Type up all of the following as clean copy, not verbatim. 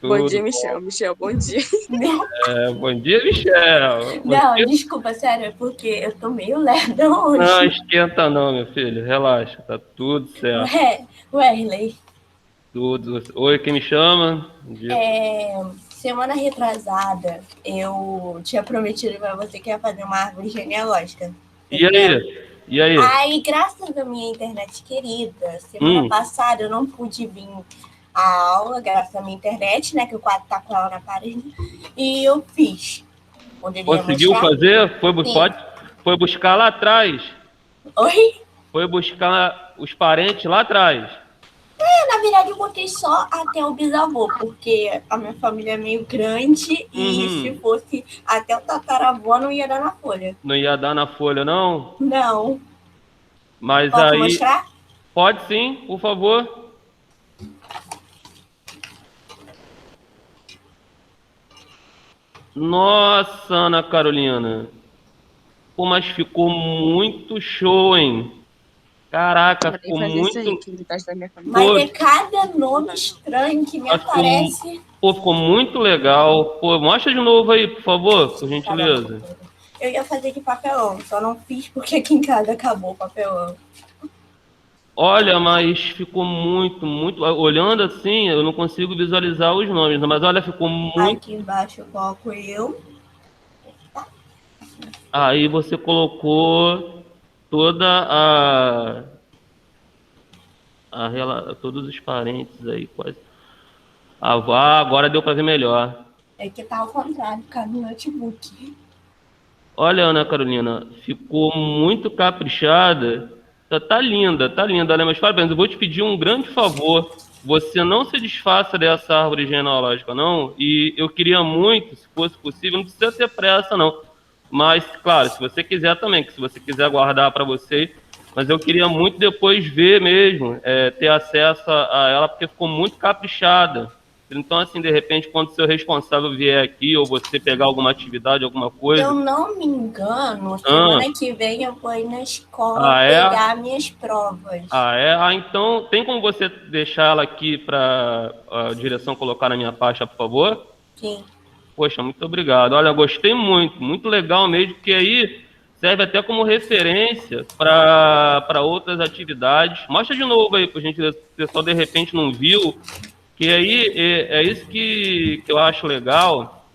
Bom Tudo dia, Michel. bom. Michel, bom dia. Bom dia, Michel. Bom Não, dia. desculpa, sério, é porque eu tô meio lerda Não, hoje. esquenta não, meu filho. Relaxa, tá tudo certo. Wesley, Tudo. Oi, quem me chama? Bom dia. semana retrasada eu tinha prometido pra você que ia fazer uma árvore genealógica. Você E se lembra? aí? E aí? Aí, graças à minha internet querida, semana Hum, passada eu não pude vir à aula, graças à minha internet, né? Que o quadro tá com ela na parede. E eu fiz. Poderia conseguiu mostrar? fazer? Sim. Foi buscar lá atrás. Oi? Foi buscar os parentes lá atrás. Na verdade, eu botei só até o bisavô, porque a minha família é meio grande e se Uhum. fosse até o tataravô, não ia dar na folha. Não ia dar na folha, não? Não. Mas Posso aí, mostrar? pode sim, por favor. Nossa, Ana Carolina. Pô, mas ficou muito show, hein? Caraca, Mandei ficou fazer isso aí, muito. que metade da minha família Mas Pô, é cada nome estranho que me mas ficou, aparece. pô, ficou muito legal. Pô, mostra de novo aí, por favor, por Cada gentileza. Eu ia fazer de papelão, só não fiz porque aqui em casa acabou o papelão. Olha, mas ficou muito, muito. Olhando assim, eu não consigo visualizar os nomes, mas olha, ficou muito. Aqui embaixo eu coloco eu. Aí você colocou toda todos os parentes aí, quase. Agora deu para ver melhor. É que tá ao contrário, ficar no notebook. Olha, Ana Carolina, ficou muito caprichada. Tá linda, tá linda. Olha, meus parabéns. Eu vou te pedir um grande favor. Você não se desfaça dessa árvore genealógica, não. E eu queria muito, se fosse possível, não precisa ter pressa, não. Mas, claro, se você quiser também, que se você quiser guardar para você. Mas eu queria muito depois ver mesmo, ter acesso a ela, porque ficou muito caprichada. Então, assim, de repente, quando o seu responsável vier aqui, ou você pegar alguma atividade, alguma Eu coisa. não me engano, Ah, semana que vem eu vou ir na escola ah, é? pegar minhas provas. Ah, é? Ah, então, tem como você deixar ela aqui para a direção colocar na minha pasta, por favor? Sim. Poxa, muito obrigado. Olha, gostei muito, muito legal mesmo, porque aí serve até como referência para outras atividades. Mostra de novo aí, por gentileza, se o pessoal de repente não viu, que aí é isso que eu acho legal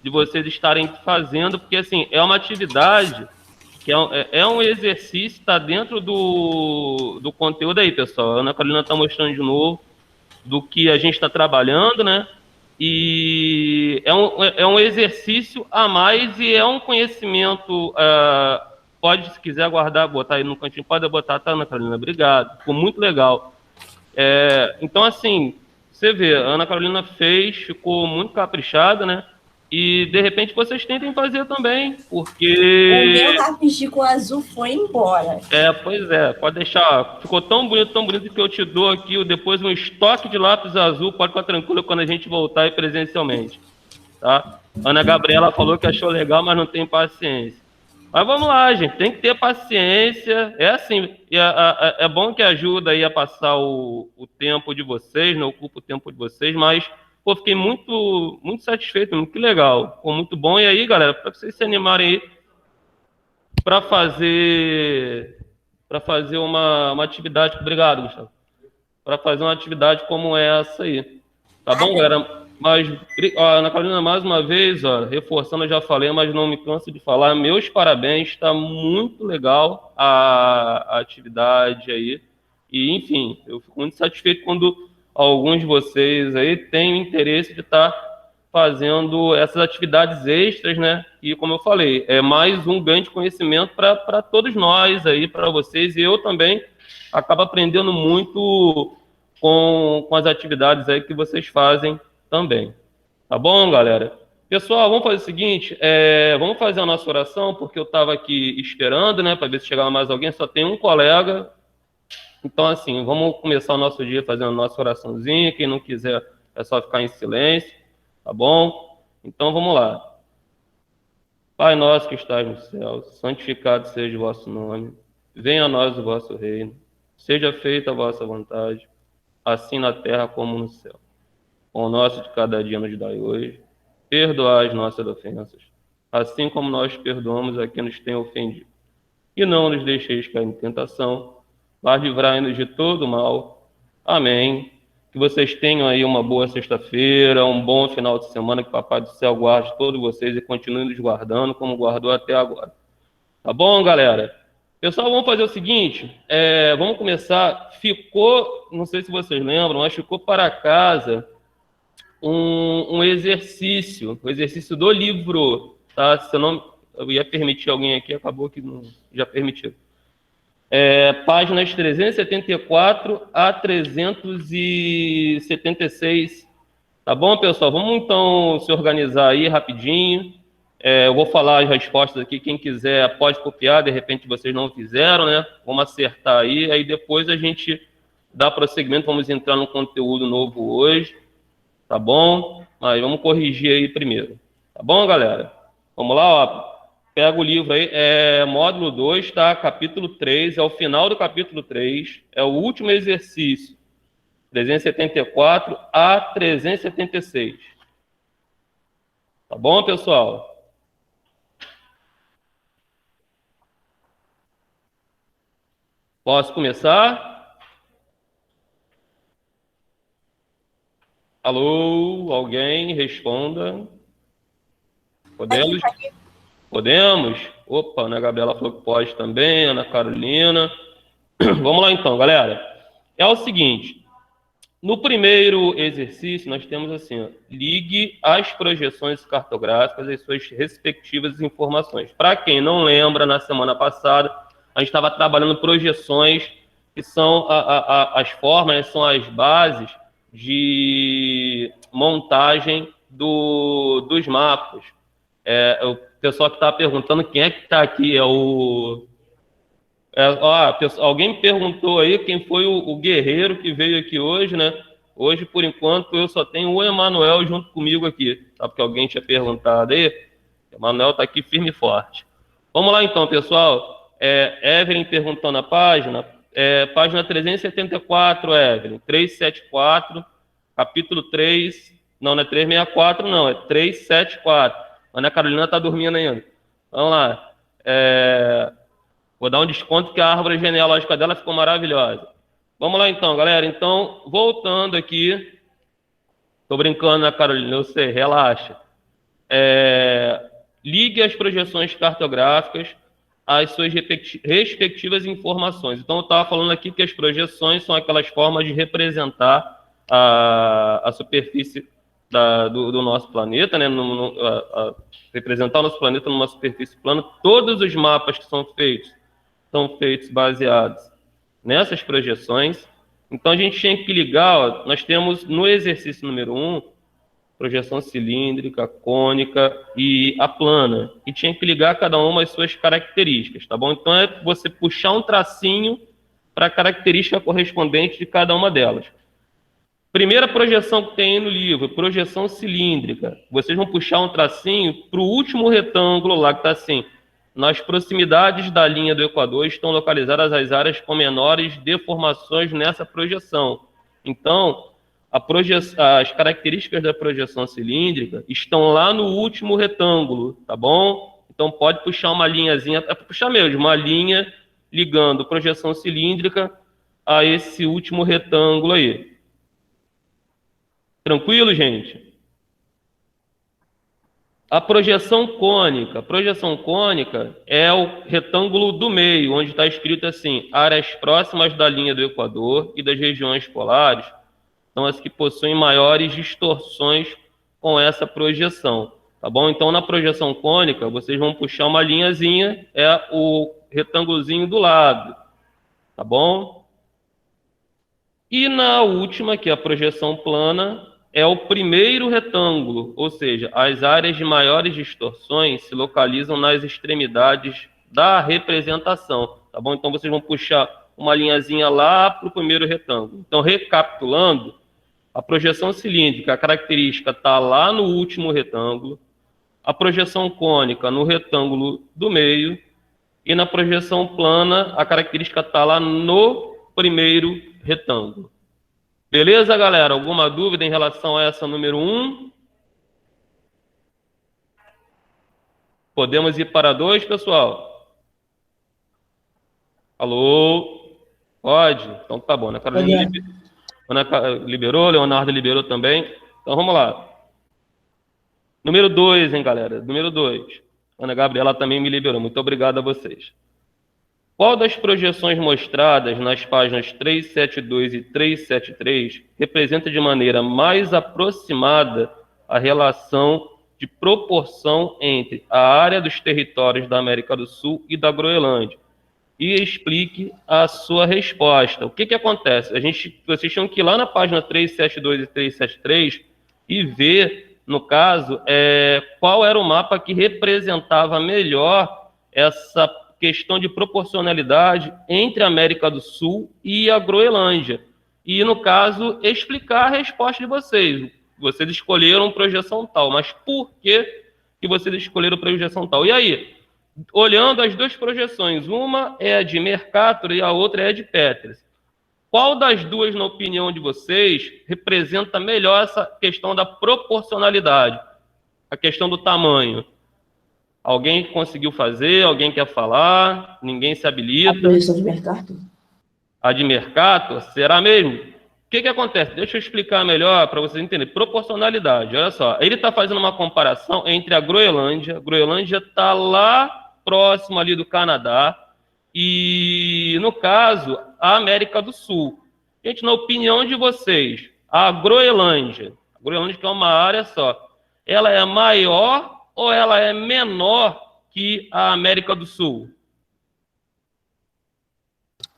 de vocês estarem fazendo, porque assim, é uma atividade que é um exercício, está dentro do conteúdo aí, pessoal. A Ana Carolina está mostrando de novo do que a gente está trabalhando, né? E é um exercício a mais e é um conhecimento. Pode, se quiser guardar, botar aí no cantinho, pode botar, tá, Ana Carolina? Obrigado. Ficou muito legal. Então, assim, você vê, a Ana Carolina fez, ficou muito caprichada, né? E de repente vocês tentem fazer também, O meu porque lápis de cor azul foi embora. pois é, pode deixar. Ficou tão bonito que eu te dou aqui depois um estoque de lápis azul. Pode ficar tranquilo quando a gente voltar aí presencialmente, tá? Ana Gabriela falou que achou legal, mas não tem paciência. Mas vamos lá, gente, tem que ter paciência. É assim, é bom que ajuda aí a passar o tempo de vocês, não ocupa o tempo de vocês, mas pô, fiquei muito, muito satisfeito, muito legal. Ficou muito bom. E aí, galera, para vocês se animarem aí para fazer uma atividade. Obrigado, Gustavo. Para fazer uma atividade como essa aí. Tá bom, Nada. galera? Mas, ó, Ana Carolina, mais uma vez, ó, reforçando, eu já falei, mas não me canso de falar. Meus parabéns, está muito legal a atividade aí. E, enfim, eu fico muito satisfeito quando alguns de vocês aí têm interesse de estar fazendo essas atividades extras, né? E, como eu falei, é mais um ganho de conhecimento para todos nós aí, para vocês. E eu também acabo aprendendo muito com as atividades aí que vocês fazem também. Tá bom, galera? Pessoal, vamos fazer o seguinte, vamos fazer a nossa oração, porque eu estava aqui esperando, né, para ver se chegava mais alguém, só tem um colega. Então, assim, vamos começar o nosso dia fazendo a nossa oraçãozinha. Quem não quiser é só ficar em silêncio, tá bom? Então, vamos lá. Pai nosso que estás no céu, santificado seja o vosso nome. Venha a nós o vosso reino. Seja feita a vossa vontade, assim na terra como no céu. o nosso de cada dia nos dai hoje. Perdoai as nossas ofensas, assim como nós perdoamos a quem nos tem ofendido. E não nos deixeis cair em tentação, mas livrai-nos de todo mal. Amém. Que vocês tenham aí uma boa sexta-feira, um bom final de semana, que o Papai do Céu guarde todos vocês e continue nos guardando como guardou até agora. Tá bom, galera? Pessoal, vamos fazer o seguinte, vamos começar. Ficou, não sei se vocês lembram, mas ficou para casa um exercício, o exercício do livro, tá? Se eu ia permitir alguém aqui, acabou que não, já permitiu. Páginas 374 a 376. Tá bom, pessoal? Vamos então se organizar aí rapidinho. Eu vou falar as respostas aqui. Quem quiser pode copiar, de repente vocês não fizeram, né? Vamos acertar aí depois a gente dá prosseguimento. Vamos entrar no conteúdo novo hoje, tá bom? Mas vamos corrigir aí primeiro, tá bom, galera? Vamos lá, ó. Pega o livro aí, módulo 2, tá? Capítulo 3, é o final do capítulo 3, é o último exercício, 374 a 376. Tá bom, pessoal? Posso começar? Alô, alguém responda. Podemos? Podemos? Opa, Ana Gabriela falou que pode também, Ana Carolina. Vamos lá então, galera. É o seguinte, no primeiro exercício nós temos assim, ó, ligue as projeções cartográficas às suas respectivas informações. Para quem não lembra, na semana passada, a gente estava trabalhando projeções que são as formas, são as bases de montagem dos mapas. O pessoal que está perguntando quem é que está aqui alguém me perguntou aí quem foi o guerreiro que veio aqui hoje, né? Hoje, por enquanto, eu só tenho o Emanuel junto comigo aqui, tá? Porque alguém tinha perguntado aí. O Emanuel está aqui firme e forte. Vamos lá então, pessoal. Evelyn perguntando a página. Página 374, Evelyn. 374, capítulo 3. Não é 364, não. É 374. A Ana Carolina está dormindo ainda. Vamos lá. Vou dar um desconto que a árvore genealógica dela ficou maravilhosa. Vamos lá então, galera. Então, voltando aqui. Tô brincando, né, Carolina? Eu sei, relaxa. Ligue as projeções cartográficas às suas respectivas informações. Então, eu estava falando aqui que as projeções são aquelas formas de representar a superfície do nosso planeta, né? Representar o nosso planeta numa superfície plana. Todos os mapas que são feitos baseados nessas projeções. Então, a gente tinha que ligar, ó, nós temos no exercício número 1, projeção cilíndrica, cônica e a plana. E tinha que ligar cada uma às suas características, tá bom? Então, é você puxar um tracinho para a característica correspondente de cada uma delas. Primeira projeção que tem no livro, projeção cilíndrica. Vocês vão puxar um tracinho para o último retângulo lá, que está assim. Nas proximidades da linha do Equador estão localizadas as áreas com menores deformações nessa projeção. Então, as características da projeção cilíndrica estão lá no último retângulo, tá bom? Então, pode puxar uma linhazinha, puxar mesmo, uma linha ligando projeção cilíndrica a esse último retângulo aí. Tranquilo, gente? A projeção cônica. A projeção cônica é o retângulo do meio, onde está escrito assim, áreas próximas da linha do Equador e das regiões polares são as que possuem maiores distorções com essa projeção, tá bom? Então, na projeção cônica, vocês vão puxar uma linhazinha, é o retângulozinho do lado, tá bom? E na última, que é a projeção plana, é o primeiro retângulo, ou seja, as áreas de maiores distorções se localizam nas extremidades da representação, tá bom? Então, vocês vão puxar uma linhazinha lá para o primeiro retângulo. Então, recapitulando, a projeção cilíndrica, a característica está lá no último retângulo, a projeção cônica no retângulo do meio, e na projeção plana, a característica está lá no primeiro retângulo. Beleza, galera? Alguma dúvida em relação a essa número um? Podemos ir para 2, pessoal? Alô? Pode? Então tá bom. Ana Carolina Podemos. liberou, Leonardo liberou também. Então vamos lá. Número 2, hein, galera? Número 2. Ana Gabriela também me liberou. Muito obrigado a vocês. Qual das projeções mostradas nas páginas 372 e 373 representa de maneira mais aproximada a relação de proporção entre a área dos territórios da América do Sul e da Groenlândia? E explique a sua resposta. O que acontece? Vocês tinham que ir lá na página 372 e 373 e ver, no caso, qual era o mapa que representava melhor essa questão de proporcionalidade entre a América do Sul e a Groenlândia. E, no caso, explicar a resposta de vocês. Vocês escolheram projeção tal, mas por que vocês escolheram projeção tal? E aí? Olhando as duas projeções, uma é a de Mercator e a outra é a de Peters. Qual das duas, na opinião de vocês, representa melhor essa questão da proporcionalidade, a questão do tamanho? Alguém conseguiu fazer? Alguém quer falar? Ninguém se A habilita? projeção de mercado? A de Mercator? Será mesmo? O que acontece? Deixa eu explicar melhor para vocês entenderem. Proporcionalidade, olha só. Ele está fazendo uma comparação entre a Groenlândia. A Groenlândia está lá próximo ali do Canadá e, no caso, a América do Sul. Gente, na opinião de vocês, a Groenlândia que é uma área só, ela é maior ou ela é menor que a América do Sul?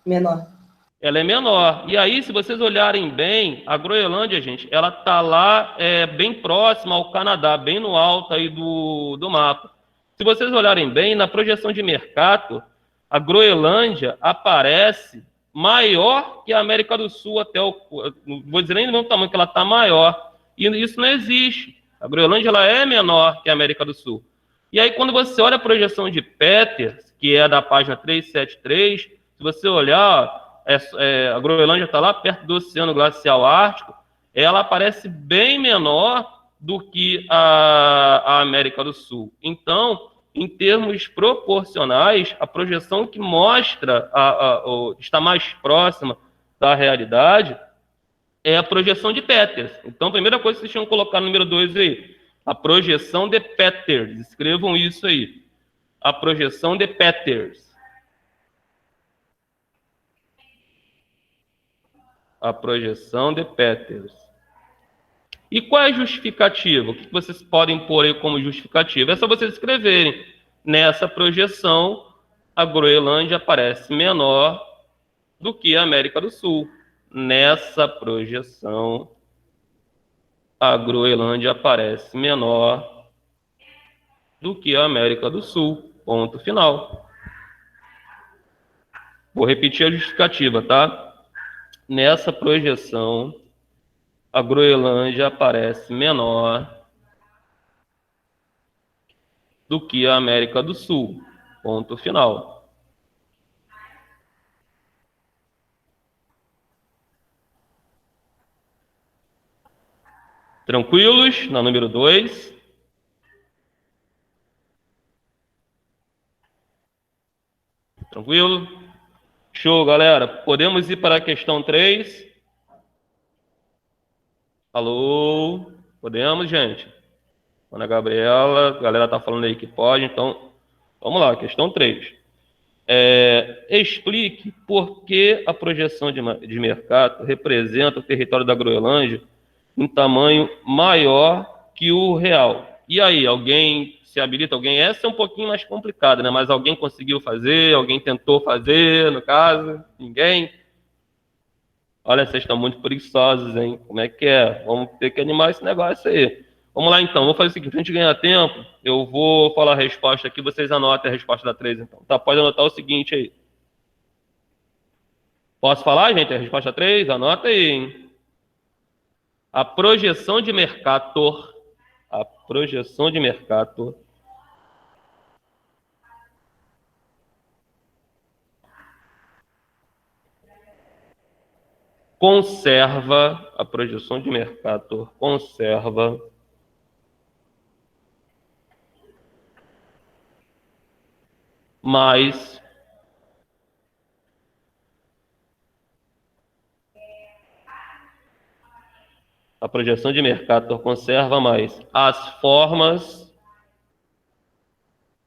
Menor. Ela é menor. E aí, se vocês olharem bem, a Groenlândia, gente, ela está lá bem próxima ao Canadá, bem no alto aí do mapa. Se vocês olharem bem, na projeção de Mercator, a Groenlândia aparece maior que a América do Sul até não vou dizer nem do mesmo tamanho, que ela está maior. E isso não existe. A Groenlândia ela é menor que a América do Sul. E aí, quando você olha a projeção de Peters, que é da página 373, se você olhar, a Groenlândia está lá perto do Oceano Glacial Ártico, ela parece bem menor do que a América do Sul. Então, em termos proporcionais, a projeção que mostra, está mais próxima da realidade, é a projeção de Peters. Então, a primeira coisa que vocês tinham que colocar no número 2 aí, a projeção de Peters. Escrevam isso aí. A projeção de Peters. A projeção de Peters. E qual é a justificativa? O que vocês podem pôr aí como justificativa? É só vocês escreverem. Nessa projeção, a Groenlândia parece menor do que a América do Sul. Nessa projeção, a Groenlândia parece menor do que a América do Sul. Ponto final. Vou repetir a justificativa, tá? Nessa projeção, a Groenlândia parece menor do que a América do Sul. Ponto final. Tranquilos? Na número 2. Tranquilo? Show, galera. Podemos ir para a questão 3? Alô? Podemos, gente? Ana Gabriela, a galera tá falando aí que pode, então vamos lá, questão 3. Explique por que a projeção de mercado representa o território da Groenlândia em tamanho maior que o real. E aí, alguém se habilita? Alguém? Essa é um pouquinho mais complicada, né? Mas alguém conseguiu fazer? Alguém tentou fazer, no caso? Ninguém? Olha, vocês estão muito preguiçosos, hein? Como é que é? Vamos ter que animar esse negócio aí. Vamos lá, então. Vou fazer o seguinte, pra gente ganhar tempo, eu vou falar a resposta aqui, vocês anotem a resposta da 3, então. Tá, pode anotar o seguinte aí. Posso falar, gente, a resposta 3? Anota aí, hein? A projeção de Mercator, conserva, a projeção de Mercator conserva mais a projeção de Mercator conserva mais as formas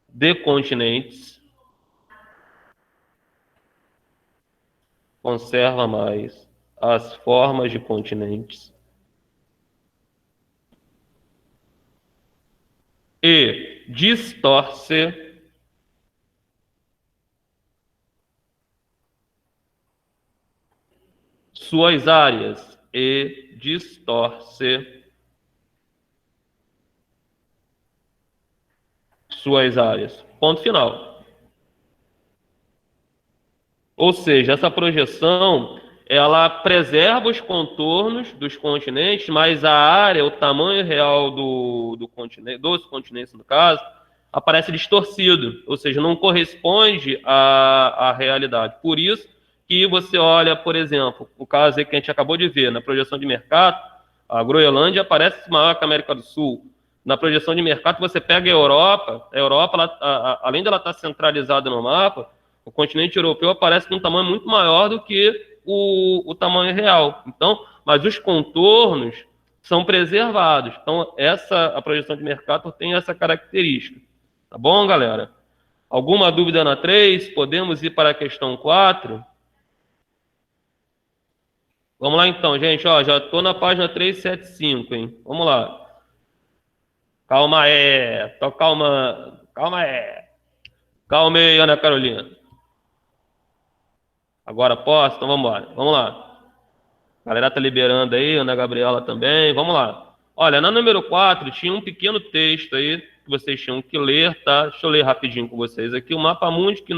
de continentes, conserva mais as formas de continentes e distorce suas áreas e distorce suas áreas. Ponto final. Ou seja, essa projeção, ela preserva os contornos dos continentes, mas a área, o tamanho real do continente, dos continentes, no caso, aparece distorcido, ou seja, não corresponde à realidade. Por isso que você olha, por exemplo, o caso aí que a gente acabou de ver, na projeção de mercado, a Groenlândia aparece maior que a América do Sul. Na projeção de mercado, você pega a Europa ela, além dela estar centralizada no mapa, o continente europeu aparece com um tamanho muito maior do que o tamanho real. Então, mas os contornos são preservados. Então, a projeção de mercado tem essa característica. Tá bom, galera? Alguma dúvida na 3? Podemos ir para a questão 4? Vamos lá então, gente. Ó, já estou na página 375, hein? Vamos lá. Calma aí. Tô calmando. Calma aí. Calma aí, Ana Carolina. Agora posso? Então vamos embora. Vamos lá. A galera tá liberando aí, Ana Gabriela também. Vamos lá. Olha, na número 4 tinha um pequeno texto aí que vocês tinham que ler, tá? Deixa eu ler rapidinho com vocês aqui. O mapa mundi que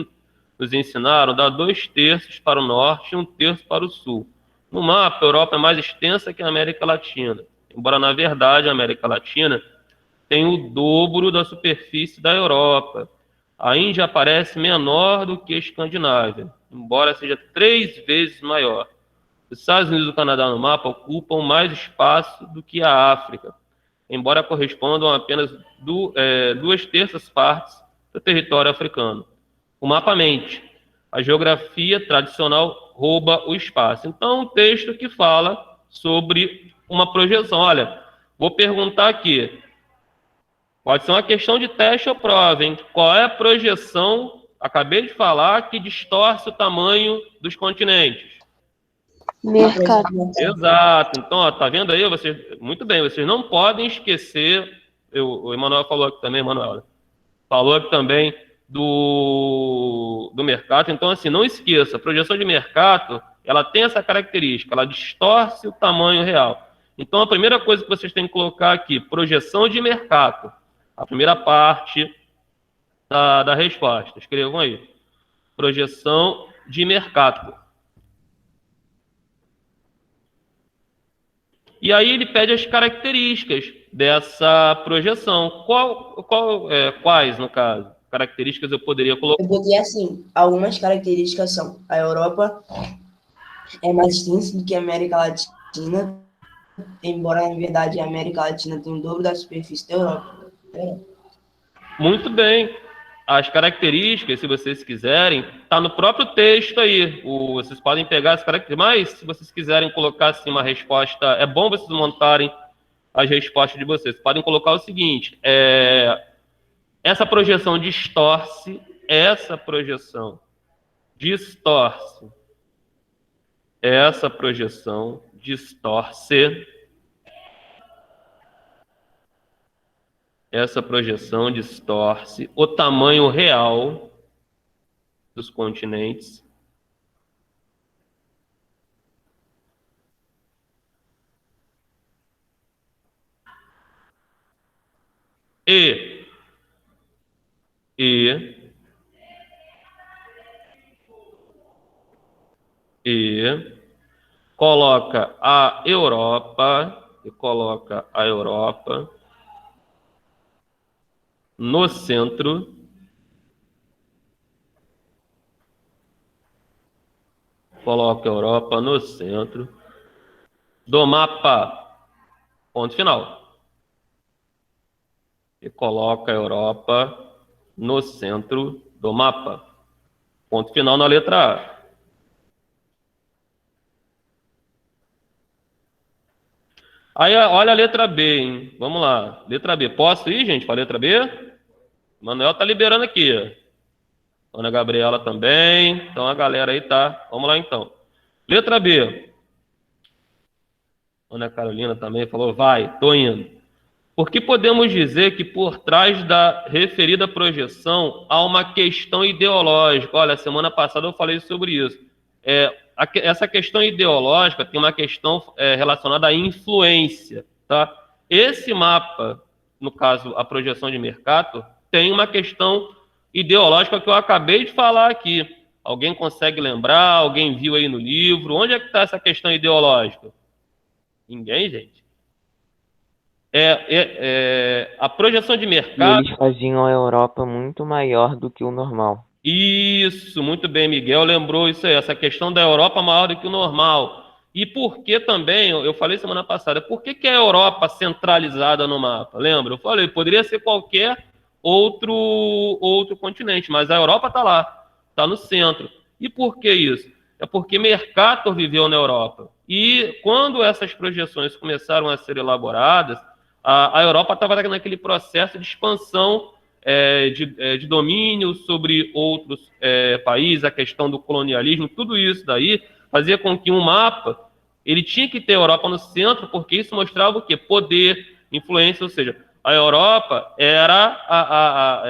nos ensinaram dá 2/3 para o norte e 1/3 para o sul. No mapa, a Europa é mais extensa que a América Latina. Embora, na verdade, a América Latina tem o dobro da superfície da Europa. A Índia aparece menor do que a Escandinávia, embora seja 3 vezes maior. Os Estados Unidos e o Canadá no mapa ocupam mais espaço do que a África, embora correspondam a apenas 2/3 partes do território africano. O mapa mente. A geografia tradicional rouba o espaço. Então, um texto que fala sobre uma projeção. Olha, vou perguntar aqui. Pode ser uma questão de teste ou prova, hein? Qual é a projeção, acabei de falar, que distorce o tamanho dos continentes? Mercado. Exato. Então, ó, tá vendo aí? Vocês, muito bem, vocês não podem esquecer, o Emanuel falou aqui também, Emanuel, falou aqui também do mercado. Então, assim, não esqueça, a projeção de mercado, ela tem essa característica, ela distorce o tamanho real. Então, a primeira coisa que vocês têm que colocar aqui, projeção de mercado. A primeira parte da resposta. Escrevam aí. Projeção de mercado. E aí ele pede as características dessa projeção. Quais, no caso? Características eu poderia colocar? Eu botei assim, algumas características são: a Europa é mais extensa do que a América Latina, embora, na verdade, a América Latina tenha o dobro da superfície da Europa. Muito bem. As características, se vocês quiserem, tá no próprio texto aí. Vocês podem pegar as características, mas se vocês quiserem colocar assim uma resposta, é bom vocês montarem as respostas de vocês. Podem colocar o seguinte: essa projeção distorce, essa projeção distorce, essa projeção distorce, essa projeção distorce o tamanho real dos continentes e coloca a Europa no centro do mapa. Ponto final. E coloca a Europa no centro do mapa. Ponto final na letra A. Aí, olha a letra B, hein? Vamos lá. Letra B. Posso ir, gente, para a letra B? O Manuel tá liberando aqui. Ana Gabriela também. Então, a galera aí tá. Vamos lá, então. Letra B. Ana Carolina também falou, vai, tô indo. Porque podemos dizer que por trás da referida projeção há uma questão ideológica. Olha, semana passada eu falei sobre isso. Essa questão ideológica tem uma questão relacionada à influência. Tá? Esse mapa, no caso, a projeção de Mercator, tem uma questão ideológica que eu acabei de falar aqui. Alguém consegue lembrar? Alguém viu aí no livro? Onde é que está essa questão ideológica? Ninguém, gente. A projeção de E mercado. eles faziam a Europa muito maior do que o normal. Isso, muito bem, Miguel lembrou isso aí, essa questão da Europa maior do que o normal. E por que também, eu falei semana passada, por que a Europa centralizada no mapa? Lembra? Eu falei, poderia ser qualquer outro continente, mas a Europa está lá, está no centro. E por que isso? É porque Mercator viveu na Europa. E quando essas projeções começaram a ser elaboradas, a Europa estava naquele processo de expansão de domínio sobre outros países, a questão do colonialismo, tudo isso daí fazia com que um mapa, ele tinha que ter a Europa no centro, porque isso mostrava o quê? Poder, influência, ou seja, a Europa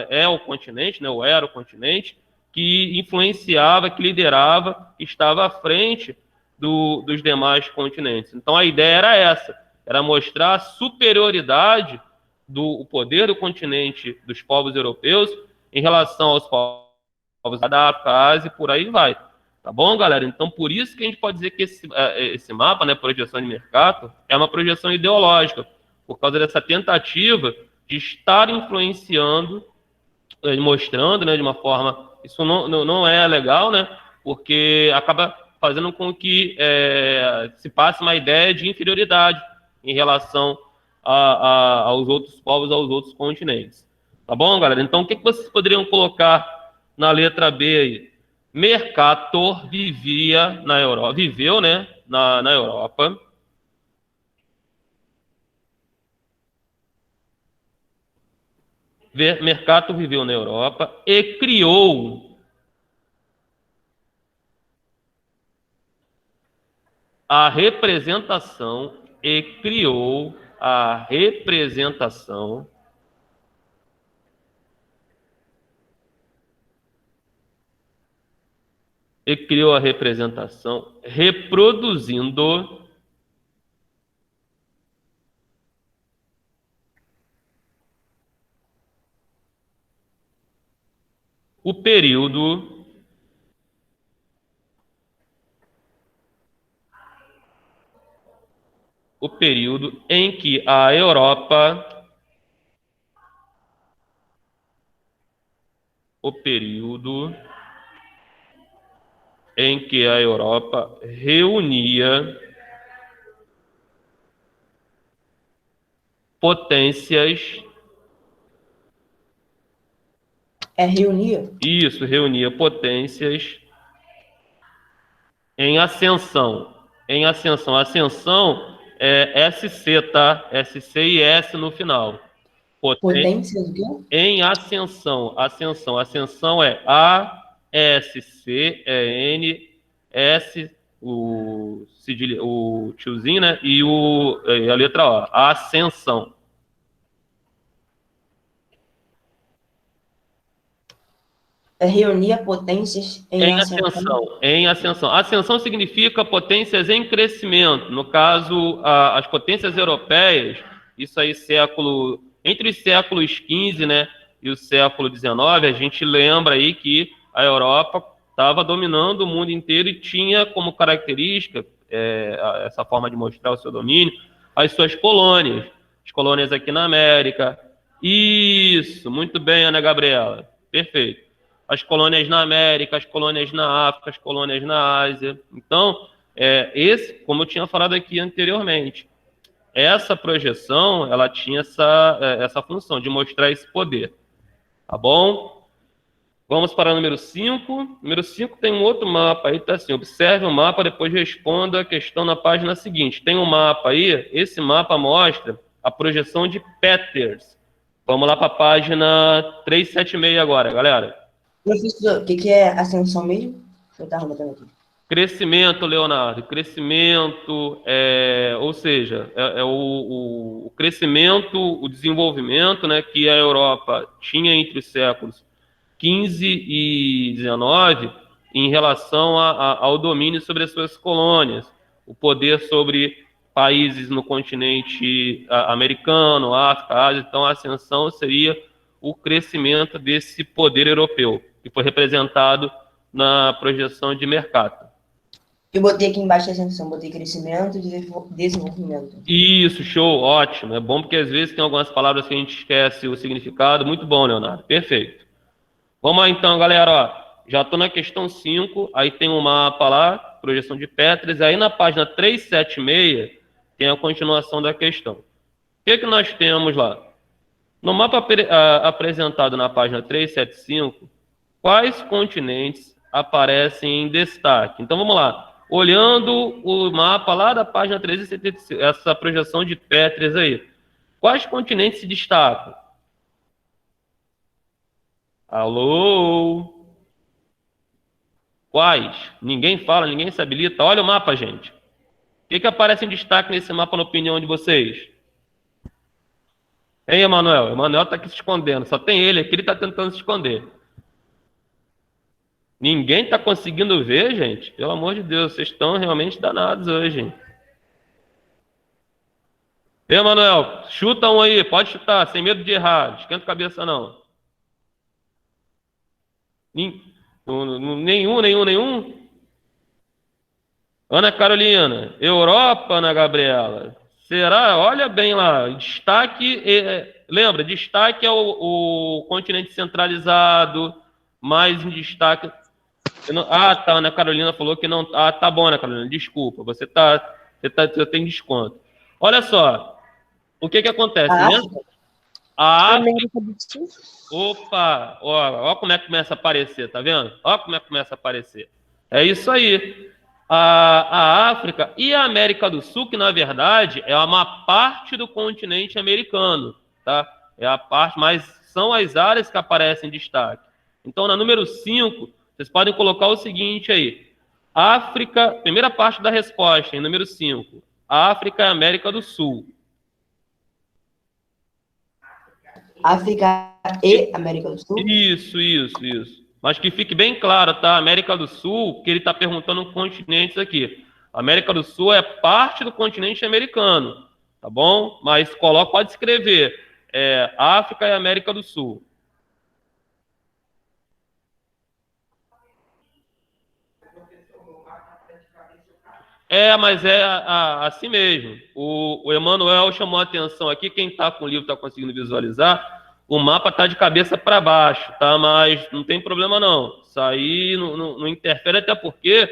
é o continente, né, ou era o continente, que influenciava, que liderava, que estava à frente dos demais continentes. Então a ideia era essa, era mostrar a superioridade do poder do continente dos povos europeus em relação aos povos da África, Ásia e por aí vai. Tá bom, galera? Então, por isso que a gente pode dizer que esse mapa, né, projeção de mercado, é uma projeção ideológica, por causa dessa tentativa de estar influenciando, mostrando, né, de uma forma... Isso não é legal, né? Porque acaba fazendo com que se passe uma ideia de inferioridade em relação aos outros povos, aos outros continentes. Tá bom, galera? Então, o que vocês poderiam colocar na letra B aí? Mercator vivia na Europa, viveu, né, na Europa. Mercator viveu na Europa e criou a representação reproduzindo o período em que a Europa reunia potências. Reunia potências em ascensão. Ascensão é SC, tá? SC e S no final. Potências do quê? Em ascensão. Ascensão é A, S, C, E, N, S, o tiozinho, né? E a letra O. Ascensão. Reunia potências em ascensão. Em ascensão. Ascensão significa potências em crescimento. No caso, as potências europeias, isso aí entre os séculos XV, né, e o século XIX, a gente lembra aí que a Europa estava dominando o mundo inteiro e tinha como característica, essa forma de mostrar o seu domínio, as suas colônias. As colônias aqui na América. Isso, muito bem, Ana Gabriela. Perfeito. As colônias na América, as colônias na África, as colônias na Ásia. Então, Como eu tinha falado aqui anteriormente, essa projeção, ela tinha essa função de mostrar esse poder, tá bom? Vamos para o número 5. Número 5 tem um outro mapa aí, tá assim, observe o mapa, depois responda a questão na página seguinte. Tem um mapa aí, esse mapa mostra a projeção de Peters. Vamos lá para a página 376 agora, galera. Professor, o que é ascensão mesmo? Eu estava anotando aqui. Crescimento, Leonardo, crescimento, ou seja, o crescimento, o desenvolvimento, né, que a Europa tinha entre os séculos 15 e 19 em relação ao domínio sobre as suas colônias, o poder sobre países no continente americano, África, Ásia. Então, a ascensão seria o crescimento desse poder europeu, que foi representado na projeção de Mercator. Eu botei aqui embaixo a ascensão, botei crescimento e desenvolvimento. Isso, show, ótimo. É bom porque às vezes tem algumas palavras que a gente esquece o significado. Muito bom, Leonardo, perfeito. Vamos lá então, galera, ó. Já estou na questão 5, aí tem um mapa lá, projeção de Peters, aí na página 376 tem a continuação da questão. O que nós temos lá? No mapa apresentado na página 375, quais continentes aparecem em destaque? Então vamos lá. Olhando o mapa lá da página 375, essa projeção de Peters aí, quais continentes se destacam? Alô? Quais? Ninguém fala, ninguém se habilita. Olha o mapa, gente. O que aparece em destaque nesse mapa, na opinião de vocês? Hein, Emanuel? Emanuel está aqui se escondendo. Só tem ele aqui, ele está tentando se esconder. Ninguém está conseguindo ver, gente? Pelo amor de Deus, vocês estão realmente danados hoje, hein? Ei, Emanuel, chuta um aí, pode chutar, sem medo de errar. Esquenta a cabeça, não. Nenhum? Ana Carolina, Europa, Ana Gabriela. Será? Olha bem lá, destaque, lembra, destaque é o continente centralizado, mais em destaque. Tá, Ana Carolina falou que não. Tá bom, Ana Carolina, desculpa, você tem desconto. Olha só, o que acontece, né? A América do Sul. Opa, ó como é que começa a aparecer, tá vendo? Ó como é que começa a aparecer. É isso aí. A África e a América do Sul, que na verdade é uma parte do continente americano, tá? É a parte, mas são as áreas que aparecem em destaque. Então, na número 5, vocês podem colocar o seguinte aí. África, primeira parte da resposta, em número 5. África e América do Sul. África e América do Sul? Isso. Mas que fique bem claro, tá? América do Sul, que ele está perguntando continentes aqui. América do Sul é parte do continente americano, tá bom? Mas pode escrever África e América do Sul. Mas é assim mesmo. O Emanuel chamou a atenção aqui, quem está com o livro está conseguindo visualizar, o mapa está de cabeça para baixo, tá? Mas não tem problema não. Isso aí não interfere, até porque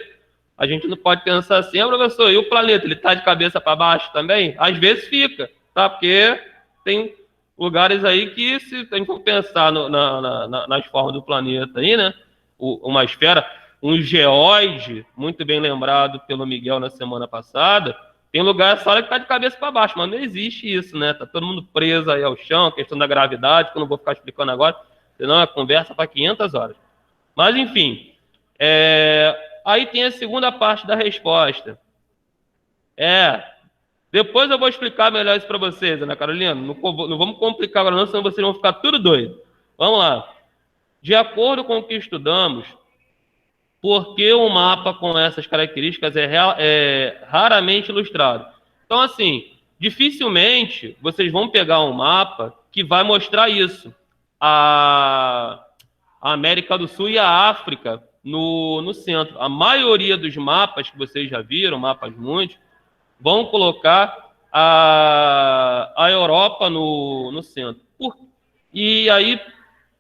a gente não pode pensar assim, professor, e o planeta, ele está de cabeça para baixo também? Às vezes fica, tá? Porque tem lugares aí que, se a gente for pensar nas formas do planeta aí, né? Uma esfera, um geóide, muito bem lembrado pelo Miguel na semana passada, tem lugar essa hora que está de cabeça para baixo, mas não existe isso, né? Tá todo mundo preso aí ao chão, a questão da gravidade, que eu não vou ficar explicando agora, senão é conversa para 500 horas. Mas, enfim, aí tem a segunda parte da resposta. Depois eu vou explicar melhor isso para vocês, Ana Carolina. Não vamos complicar agora não, senão vocês vão ficar tudo doido. Vamos lá. De acordo com o que estudamos, por que um mapa com essas características é raramente ilustrado? Então, assim, dificilmente vocês vão pegar um mapa que vai mostrar isso. A América do Sul e a África no centro. A maioria dos mapas que vocês já viram, mapas muitos, vão colocar a Europa no centro. E aí,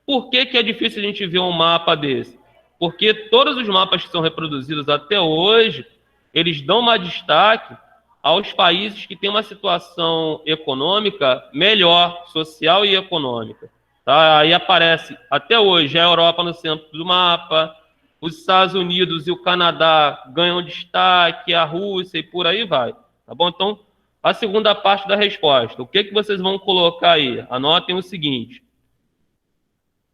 por que é difícil a gente ver um mapa desse? Porque todos os mapas que são reproduzidos até hoje, eles dão mais destaque aos países que têm uma situação econômica melhor, social e econômica. Tá? Aí aparece, até hoje, a Europa no centro do mapa, os Estados Unidos e o Canadá ganham destaque, a Rússia e por aí vai. Tá bom? Então, a segunda parte da resposta. O que, que vocês vão colocar aí? Anotem o seguinte.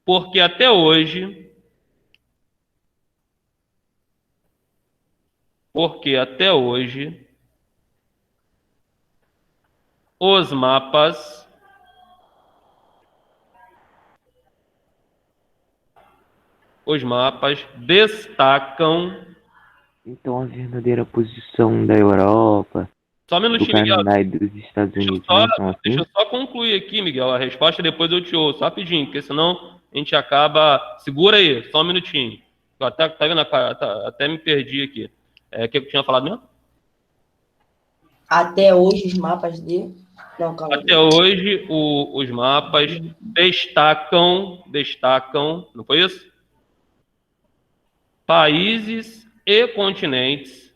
Porque até hoje os mapas destacam. Então, a verdadeira posição da Europa, Só um do minutinho, Miguel. Canadá e dos Estados Unidos não são Deixa assim? eu só concluir aqui, Miguel, a resposta depois eu te ouço, rapidinho, porque senão a gente acaba. Segura aí, só um minutinho. Eu até, tá vendo? Até me perdi aqui. O que eu tinha falado mesmo? Até hoje, os mapas de... Não, calma. Até hoje, os mapas destacam, não foi isso? Países e continentes.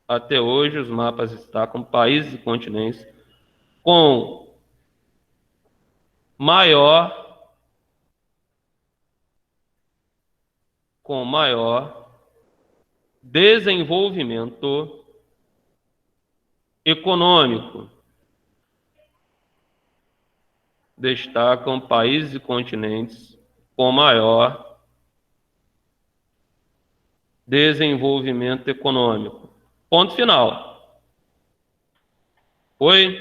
Até hoje, os mapas destacam países e continentes com maior desenvolvimento econômico. Destacam países e continentes com maior desenvolvimento econômico. Ponto final. Oi?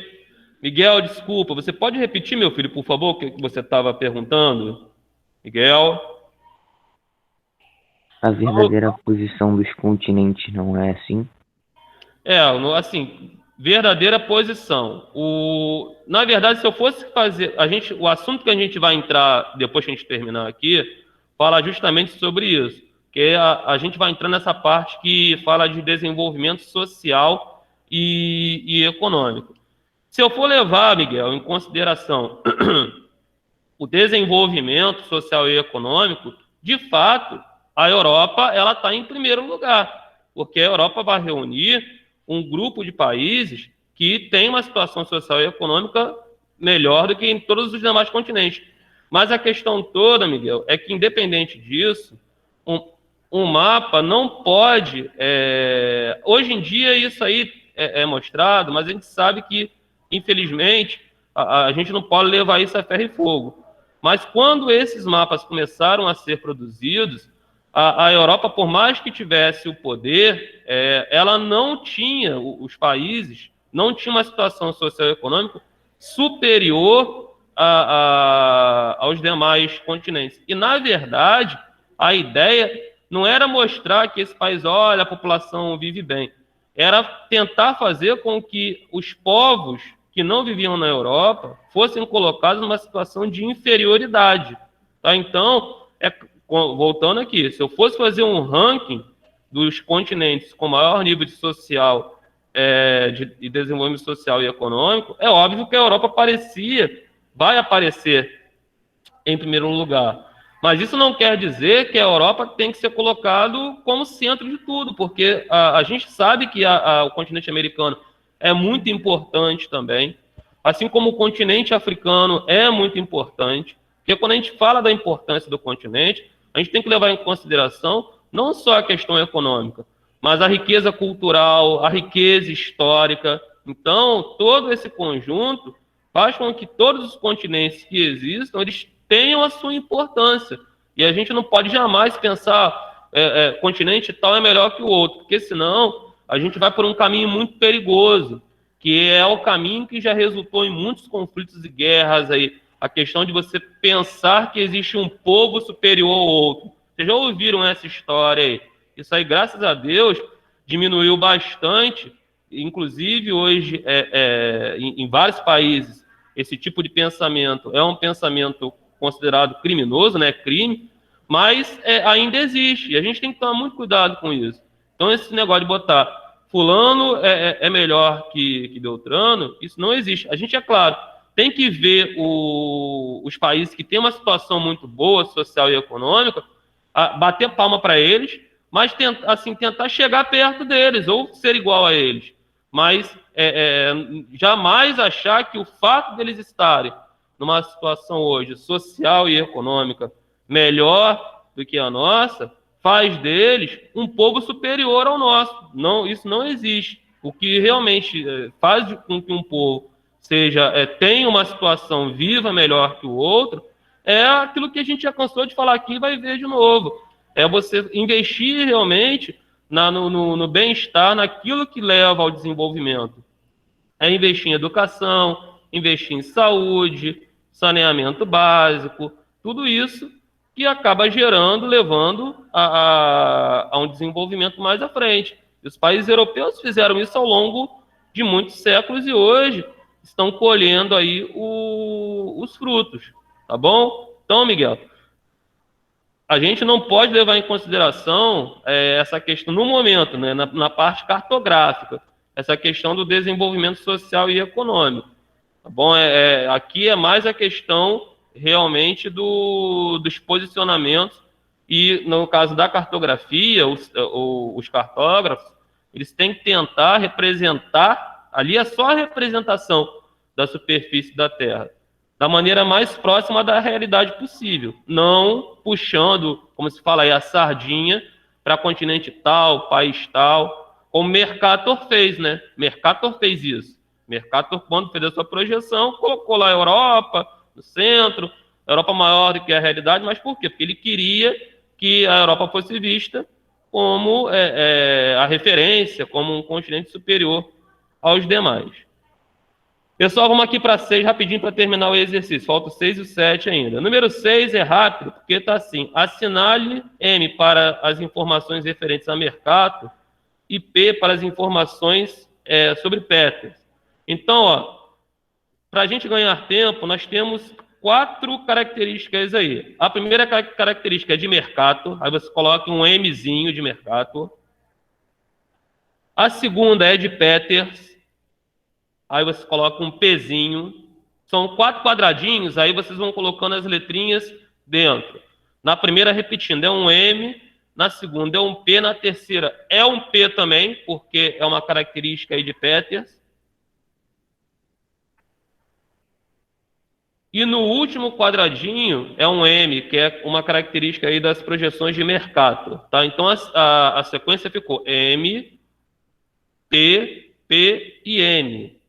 Miguel, desculpa, você pode repetir, meu filho, por favor, o que você estava perguntando? Miguel? A verdadeira posição dos continentes não é assim? Assim, verdadeira posição. Na verdade, se eu fosse fazer, o assunto que a gente vai entrar depois que a gente terminar aqui, fala justamente sobre isso, que a gente vai entrar nessa parte que fala de desenvolvimento social e econômico. Se eu for levar, Miguel, em consideração o desenvolvimento social e econômico, de fato, a Europa ela está em primeiro lugar, porque a Europa vai reunir um grupo de países que tem uma situação social e econômica melhor do que em todos os demais continentes. Mas a questão toda, Miguel, é que, independente disso, um mapa não pode... Hoje em dia isso aí é mostrado, mas a gente sabe que, infelizmente, a gente não pode levar isso a ferro e fogo. Mas quando esses mapas começaram a ser produzidos, a Europa, por mais que tivesse o poder, ela não tinha, os países, não tinha uma situação social e econômica superior aos demais continentes. E, na verdade, a ideia não era mostrar que esse país, olha, a população vive bem. Era tentar fazer com que os povos que não viviam na Europa fossem colocados numa situação de inferioridade. Tá? Então, voltando aqui, se eu fosse fazer um ranking dos continentes com maior nível de social, de desenvolvimento social e econômico, é óbvio que a Europa vai aparecer em primeiro lugar. Mas isso não quer dizer que a Europa tem que ser colocado como centro de tudo, porque a gente sabe que o continente americano é muito importante também, assim como o continente africano é muito importante, porque quando a gente fala da importância do continente, a gente tem que levar em consideração não só a questão econômica, mas a riqueza cultural, a riqueza histórica. Então, todo esse conjunto faz com que todos os continentes que existam, eles tenham a sua importância. E a gente não pode jamais pensar continente tal é melhor que o outro, porque senão a gente vai por um caminho muito perigoso, que é o caminho que já resultou em muitos conflitos e guerras aí. A questão de você pensar que existe um povo superior ao outro. Vocês já ouviram essa história aí? Isso aí, graças a Deus, diminuiu bastante. Inclusive, hoje, em vários países, esse tipo de pensamento é um pensamento considerado criminoso, né? Crime, mas ainda existe. E a gente tem que tomar muito cuidado com isso. Então, esse negócio de botar fulano é melhor que Beltrano, isso não existe. A gente, é claro, tem que ver os países que têm uma situação muito boa, social e econômica, bater palma para eles, mas assim, tentar chegar perto deles, ou ser igual a eles. Mas jamais achar que o fato deles estarem numa situação hoje social e econômica melhor do que a nossa, faz deles um povo superior ao nosso. Não, isso não existe. O que realmente faz com que um povo tenha uma situação viva melhor que o outro é aquilo que a gente já cansou de falar aqui e vai ver de novo. É você investir realmente no bem-estar, naquilo que leva ao desenvolvimento. É investir em educação, investir em saúde, saneamento básico, tudo isso que acaba levando a um desenvolvimento mais à frente. E os países europeus fizeram isso ao longo de muitos séculos e hoje estão colhendo aí os frutos, tá bom? Então, Miguel, a gente não pode levar em consideração essa questão no momento, né, na parte cartográfica, essa questão do desenvolvimento social e econômico. Tá bom? Aqui é mais a questão realmente dos posicionamentos e, no caso da cartografia, os cartógrafos, eles têm que tentar representar, ali é só a representação da superfície da Terra, da maneira mais próxima da realidade possível, não puxando, como se fala aí, a sardinha para continente tal, país tal, como Mercator fez, né? Mercator fez isso. Mercator, quando fez a sua projeção, colocou lá a Europa no centro, a Europa maior do que a realidade, mas por quê? Porque ele queria que a Europa fosse vista como a referência, como um continente superior aos demais. Pessoal, vamos aqui para 6 rapidinho para terminar o exercício. Falta o 6 e o 7 ainda. Número 6 é rápido, porque está assim. Assinale M para as informações referentes a mercado e P para as informações sobre Peters. Então, para a gente ganhar tempo, nós temos 4 características aí. A primeira característica é de mercado, aí você coloca um Mzinho de mercado. A segunda é de Peters, aí você coloca um Pzinho. São 4 quadradinhos, aí vocês vão colocando as letrinhas dentro. Na primeira, repetindo, é um M. Na segunda é um P. Na terceira é um P também, porque é uma característica aí de Peters. E no último quadradinho é um M, que é uma característica aí das projeções de mercado. Tá? Então a sequência ficou M, P, P e N.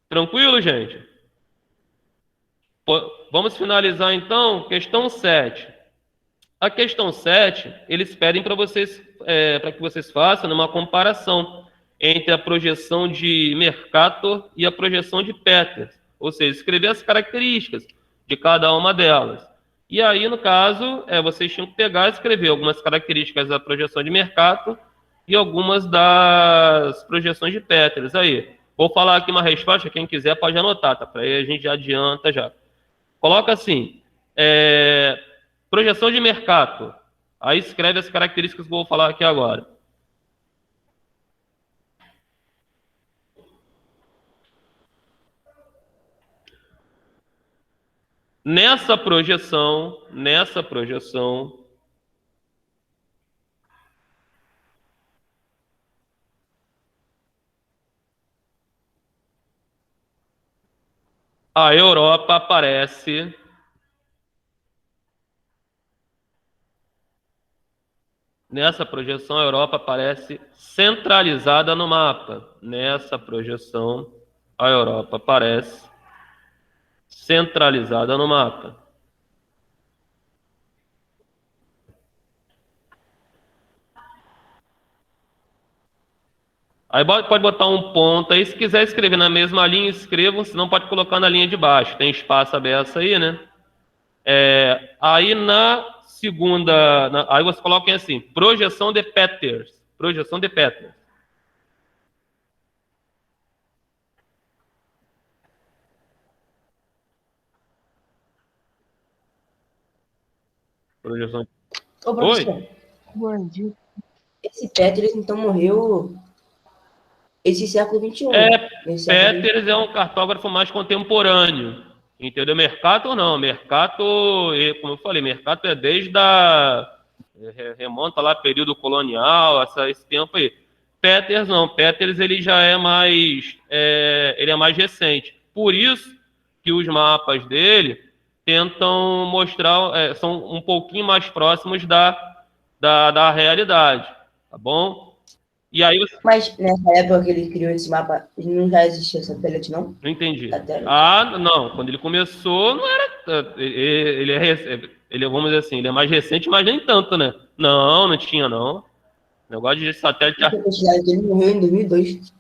Tranquilo, gente? Vamos finalizar então, questão 7. A questão 7, eles pedem para vocês, para que vocês façam uma comparação entre a projeção de Mercator e a projeção de Peters, ou seja, escrever as características de cada uma delas. E aí, no caso, vocês tinham que pegar e escrever algumas características da projeção de Mercator e algumas das projeções de Peters. Aí, vou falar aqui uma resposta, quem quiser pode anotar, tá? Para aí a gente já adianta já. Coloca assim, projeção de mercado. Aí escreve as características que eu vou falar aqui agora. Nessa projeção, a Europa aparece nessa projeção, a Europa aparece centralizada no mapa. Nessa projeção, a Europa aparece centralizada no mapa. Aí pode botar um ponto aí, se quiser escrever na mesma linha, escrevam, senão pode colocar na linha de baixo. Tem espaço aberto aí, né? Aí na segunda, aí você coloca assim, projeção de Peters. Projeção de Peters. Projeção. Ô, professor, Oi? esse Peters então morreu esse século XXI. É, Esse século XXI. Peters é um cartógrafo mais contemporâneo, entendeu? Mercator não, Mercator, como eu falei, Mercator é desde remonta lá período colonial, esse tempo aí. Peters não, Peters ele já é mais, ele é mais recente. Por isso que os mapas dele tentam mostrar, são um pouquinho mais próximos da realidade, tá bom? E aí Mas nessa época que ele criou esse mapa, não já existia satélite, não? não entendi. Satélite. Ah, não. Quando ele começou, não era. Ele vamos dizer assim, ele é mais recente, mas nem tanto, né? Não, não tinha, não. Negócio de satélite. Porque a quantidade dele morreu em 2002.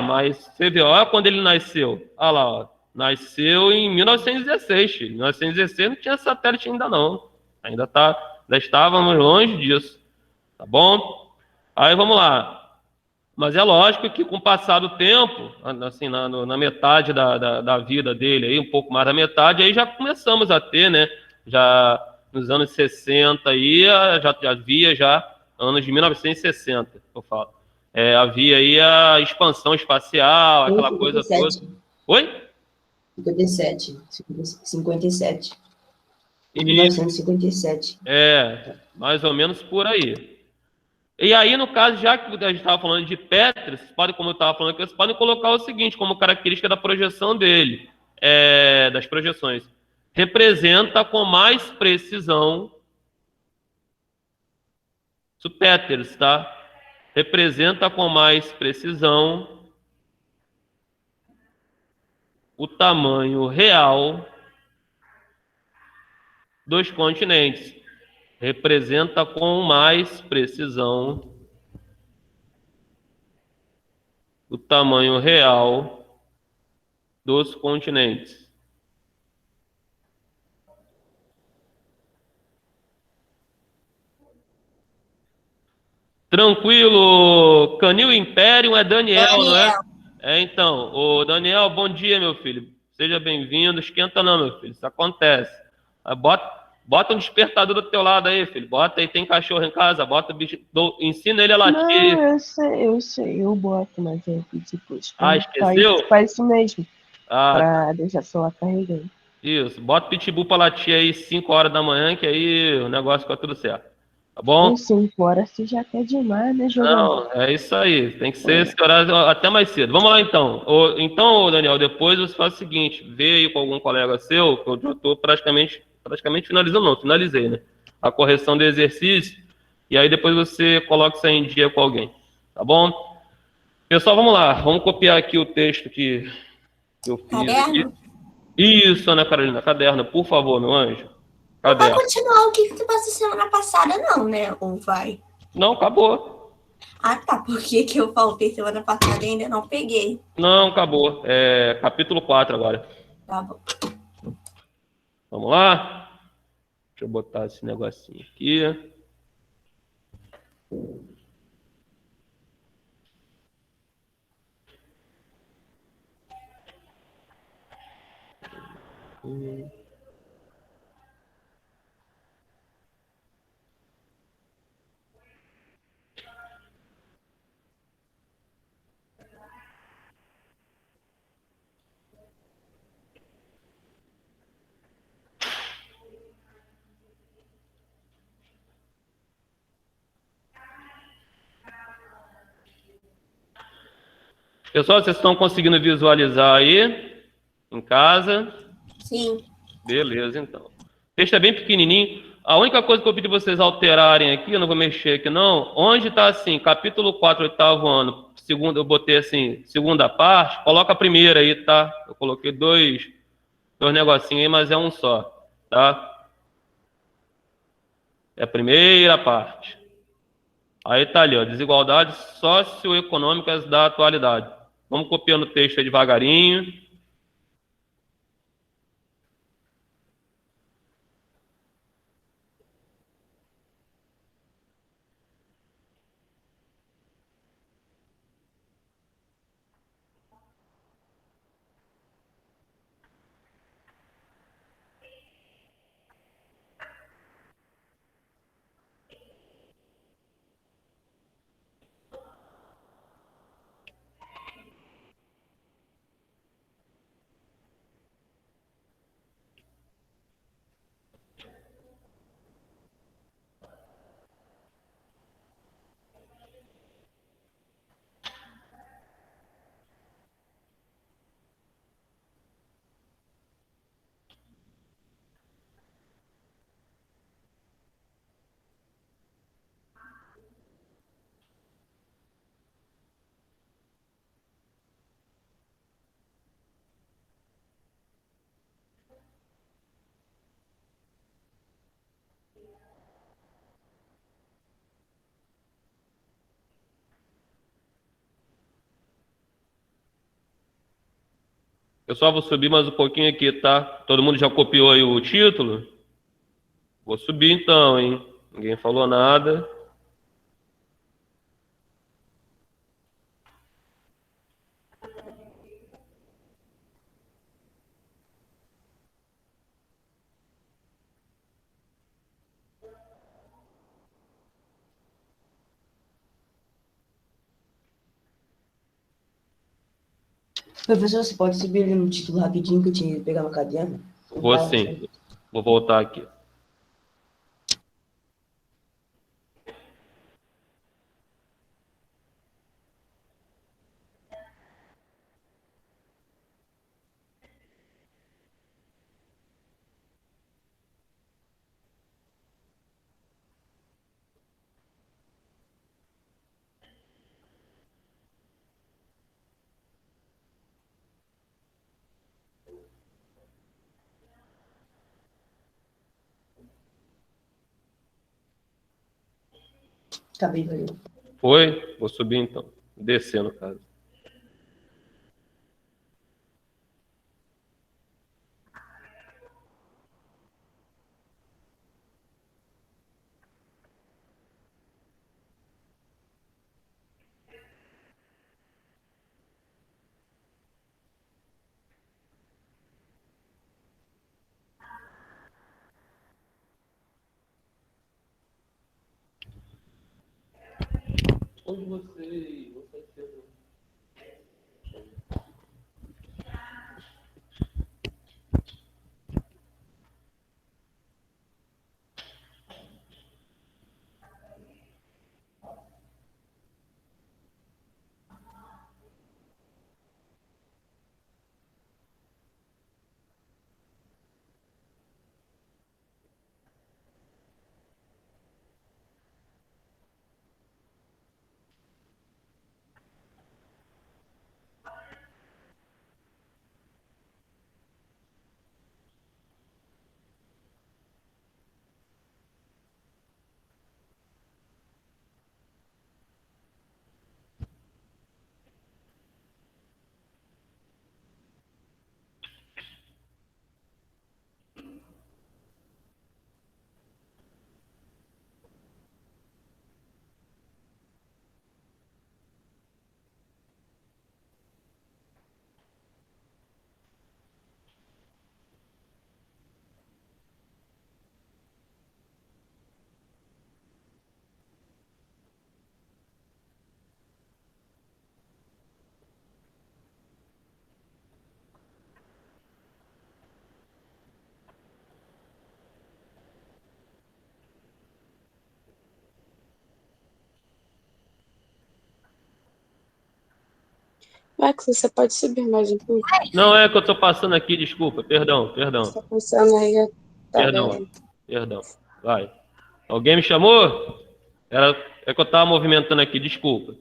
Mas você vê, olha quando ele nasceu. Olha lá, ó. Nasceu em 1916, filho. 1916 não tinha satélite ainda, não. Ainda estávamos longe disso. Tá bom? Aí vamos lá. Mas é lógico que com o passar do tempo, assim, na metade da vida dele, aí, um pouco mais da metade, aí já começamos a ter, né? Já nos anos 60 aí, já havia já, anos de 1960, eu falo. Havia aí a expansão espacial, Em aquela coisa toda. 57. Oi? 57. 57. Em E 1957. mais ou menos por aí. E aí, no caso, já que a gente estava falando de Petris, como eu estava falando aqui, vocês podem colocar o seguinte como característica da projeção dele, das projeções. Representa com mais precisão, isso Peters, tá? Representa com mais precisão o tamanho real dos continentes. Representa com mais precisão o tamanho real dos continentes. Tranquilo, Canil Imperium é Daniel, não é? Daniel. Então, o Daniel, bom dia, meu filho. Seja bem-vindo. Esquenta não, meu filho. Isso acontece. Bota um despertador do teu lado aí, filho. Bota aí, tem cachorro em casa, bota o bicho, ensina ele a Não, latir. eu sei, eu boto, mas é depois. Esqueceu? Faz isso mesmo, Ah, tá. pra deixar o celular carregando. Isso. Bota o pitbull pra latir aí 5 horas da manhã, que aí o negócio fica tudo certo. Tá bom? Ou 5 horas você já quer demais, né, jogador? Não, é isso aí. Tem que ser esse horário até mais cedo. Vamos lá, então. Então, Daniel, depois você faz o seguinte: vê aí com algum colega seu, que eu já estou praticamente finalizando, não, finalizei, né? A correção do exercício, e aí depois você coloca isso aí em dia com alguém. Tá bom? Pessoal, vamos lá. Vamos copiar aqui o texto que eu fiz aqui. Caderno? Isso, Ana Carolina, caderno, por favor, meu anjo. Não vai Caderno. continuar o que tu passou semana passada, não, né? Ou vai? Não, acabou. Ah, tá. Por que que eu faltei semana passada e ainda não peguei? Não, acabou. Capítulo 4 agora. Tá bom. Vamos lá? Deixa eu botar esse negocinho aqui. Pessoal, vocês estão conseguindo visualizar aí em casa? Sim. Beleza, então. O texto é bem pequenininho. A única coisa que eu pedi vocês alterarem aqui, eu não vou mexer aqui não, onde está assim, capítulo 4, oitavo ano, eu botei assim, segunda parte, coloca a primeira aí, tá? Eu coloquei dois negocinhos aí, mas é um só, tá? É a primeira parte. Aí tá ali, ó, desigualdades socioeconômicas da atualidade. Vamos copiando o texto aí devagarinho. Pessoal, vou subir mais um pouquinho aqui, tá? Todo mundo já copiou aí o título? Vou subir então, hein? Ninguém falou nada. Professor, você pode subir ali no título rapidinho que eu tinha que pegar meu caderno? Vou sim. Vou voltar aqui. Acabei, valeu. Foi? Vou subir então. Descer, no caso. Onde você chegou? Max, você pode subir mais um pouco? Não, é que eu tô passando aqui, desculpa. Perdão, Você perdão. tá pensando aí, tá Perdão, vendo? perdão. Vai. Alguém me chamou? É que eu tava movimentando aqui, desculpa.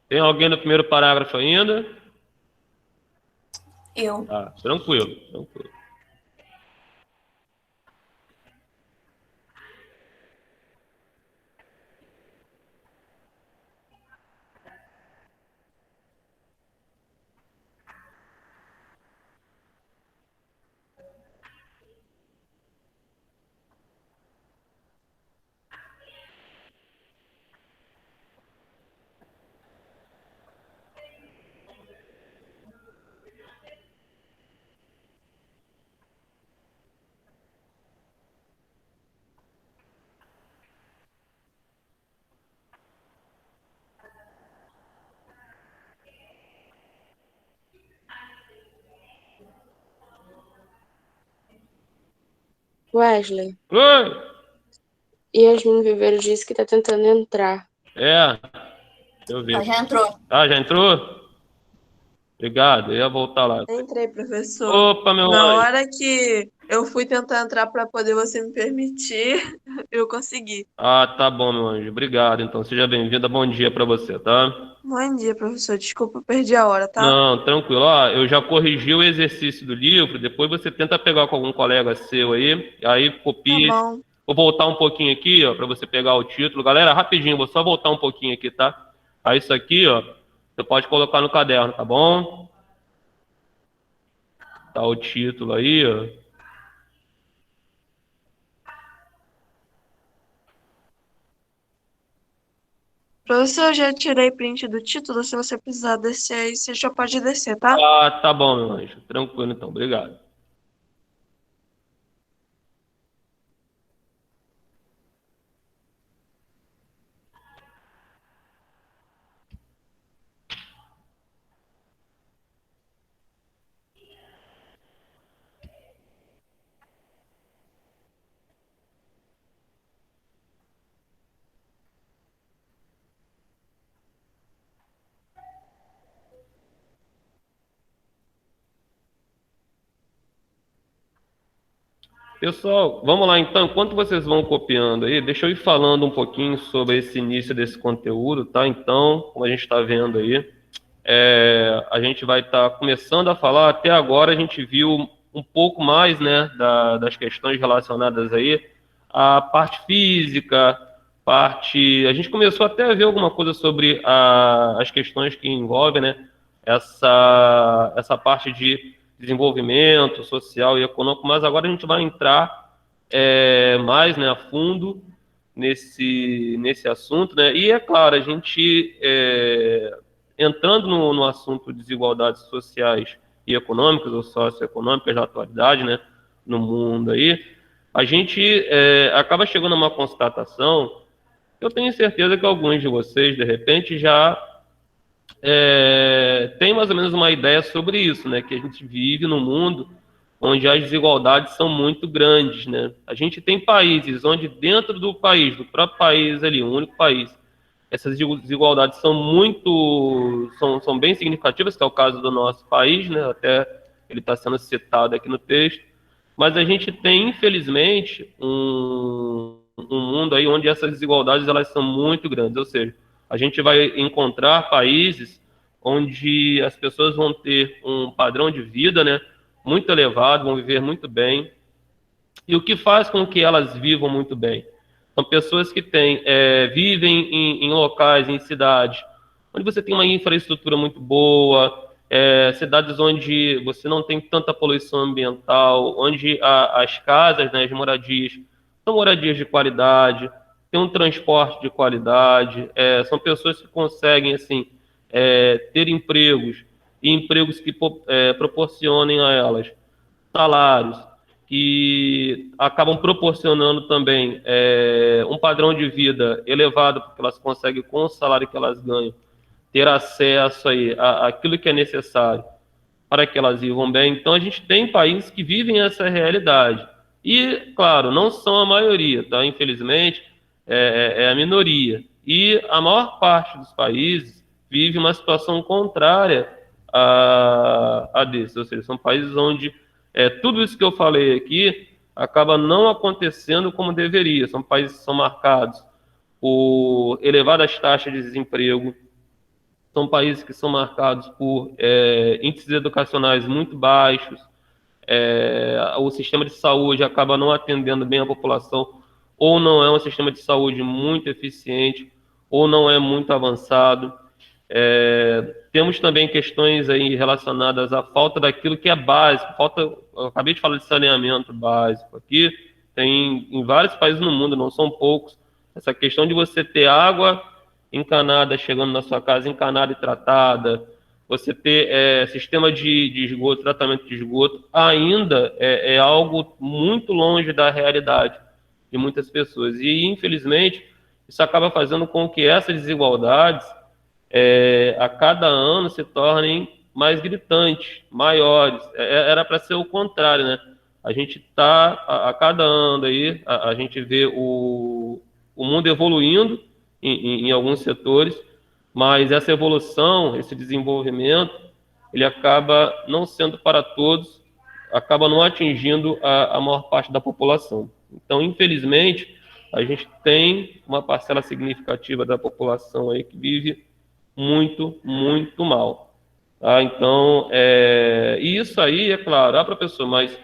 Tem alguém no primeiro parágrafo ainda? Eu. Tá, tranquilo, tranquilo. Wesley, Oi! Yasmin Viveiro disse que tá tentando entrar. É, deixa eu Ela ver. já entrou. Ah, já entrou? Obrigado, eu ia voltar lá. Entrei, professor. Opa, meu Na anjo. hora que eu fui tentar entrar para poder você me permitir, eu consegui. Ah, tá bom, meu anjo. Obrigado, então. Seja bem-vinda. Bom dia pra você, tá? Bom dia, professor. Desculpa, eu perdi a hora, tá? Não, tranquilo. Ó, eu já corrigi o exercício do livro. Depois você tenta pegar com algum colega seu aí Tá copia. bom. Vou voltar um pouquinho aqui, ó, para você pegar o título. Galera, rapidinho, vou só voltar um pouquinho aqui, tá? Aí isso aqui, ó, você pode colocar no caderno, tá bom? Tá o título aí, ó. Professor, eu já tirei print do título. Se você precisar descer aí, você já pode descer, tá? Ah, tá bom, meu anjo. Tranquilo, então. Obrigado. Pessoal, vamos lá então. Enquanto vocês vão copiando aí, deixa eu ir falando um pouquinho sobre esse início desse conteúdo, tá? Então, como a gente está vendo aí, a gente vai estar começando a falar. Até agora a gente viu um pouco mais, né, das questões relacionadas aí à parte física, a gente começou até a ver alguma coisa sobre as questões que envolvem, né, essa parte de desenvolvimento social e econômico, mas agora a gente vai entrar mais, né, a fundo nesse assunto, né? E é claro, a gente entrando no assunto de desigualdades sociais e econômicas ou socioeconômicas da atualidade, né, no mundo aí, a gente acaba chegando a uma constatação. Eu tenho certeza que alguns de vocês, de repente, já têm mais ou menos uma ideia sobre isso, né, que a gente vive num mundo onde as desigualdades são muito grandes, né? A gente tem países onde dentro do país, do próprio país ali, um único país, essas desigualdades são bem significativas, que é o caso do nosso país, né? Até ele está sendo citado aqui no texto. Mas a gente tem, infelizmente, um mundo aí onde essas desigualdades elas são muito grandes. Ou seja, a gente vai encontrar países onde as pessoas vão ter um padrão de vida, né, muito elevado, vão viver muito bem. E o que faz com que elas vivam muito bem? São pessoas que vivem em locais, em cidades, onde você tem uma infraestrutura muito boa, cidades onde você não tem tanta poluição ambiental, onde as casas, né, as moradias, são moradias de qualidade, tem um transporte de qualidade, são pessoas que conseguem, assim, ter empregos, e empregos que proporcionem a elas salários, que acabam proporcionando também um padrão de vida elevado, porque elas conseguem, com o salário que elas ganham, ter acesso aí àquilo que é necessário para que elas vivam bem. Então, a gente tem países que vivem essa realidade. E, claro, não são a maioria, tá? Infelizmente, é a minoria. E a maior parte dos países vive uma situação contrária a desse. Ou seja, são países onde tudo isso que eu falei aqui acaba não acontecendo como deveria. São países que são marcados por elevadas taxas de desemprego, são países que são marcados por índices educacionais muito baixos, o sistema de saúde acaba não atendendo bem a população, ou não é um sistema de saúde muito eficiente, ou não é muito avançado. Temos também questões aí relacionadas à falta daquilo que é básico. Eu acabei de falar de saneamento básico aqui, tem em vários países no mundo, não são poucos, essa questão de você ter água encanada chegando na sua casa, encanada e tratada, você ter sistema de esgoto, tratamento de esgoto, ainda é algo muito longe da realidade de muitas pessoas. E, infelizmente, isso acaba fazendo com que essas desigualdades a cada ano se tornem mais gritantes, maiores. Era para ser o contrário, né? A gente está, a cada ano aí, a gente vê o mundo evoluindo em alguns setores, mas essa evolução, esse desenvolvimento, ele acaba não sendo para todos, acaba não atingindo a maior parte da população. Então, infelizmente, a gente tem uma parcela significativa da população aí que vive muito, muito mal. Tá? Então, e isso aí, é claro, professor, mas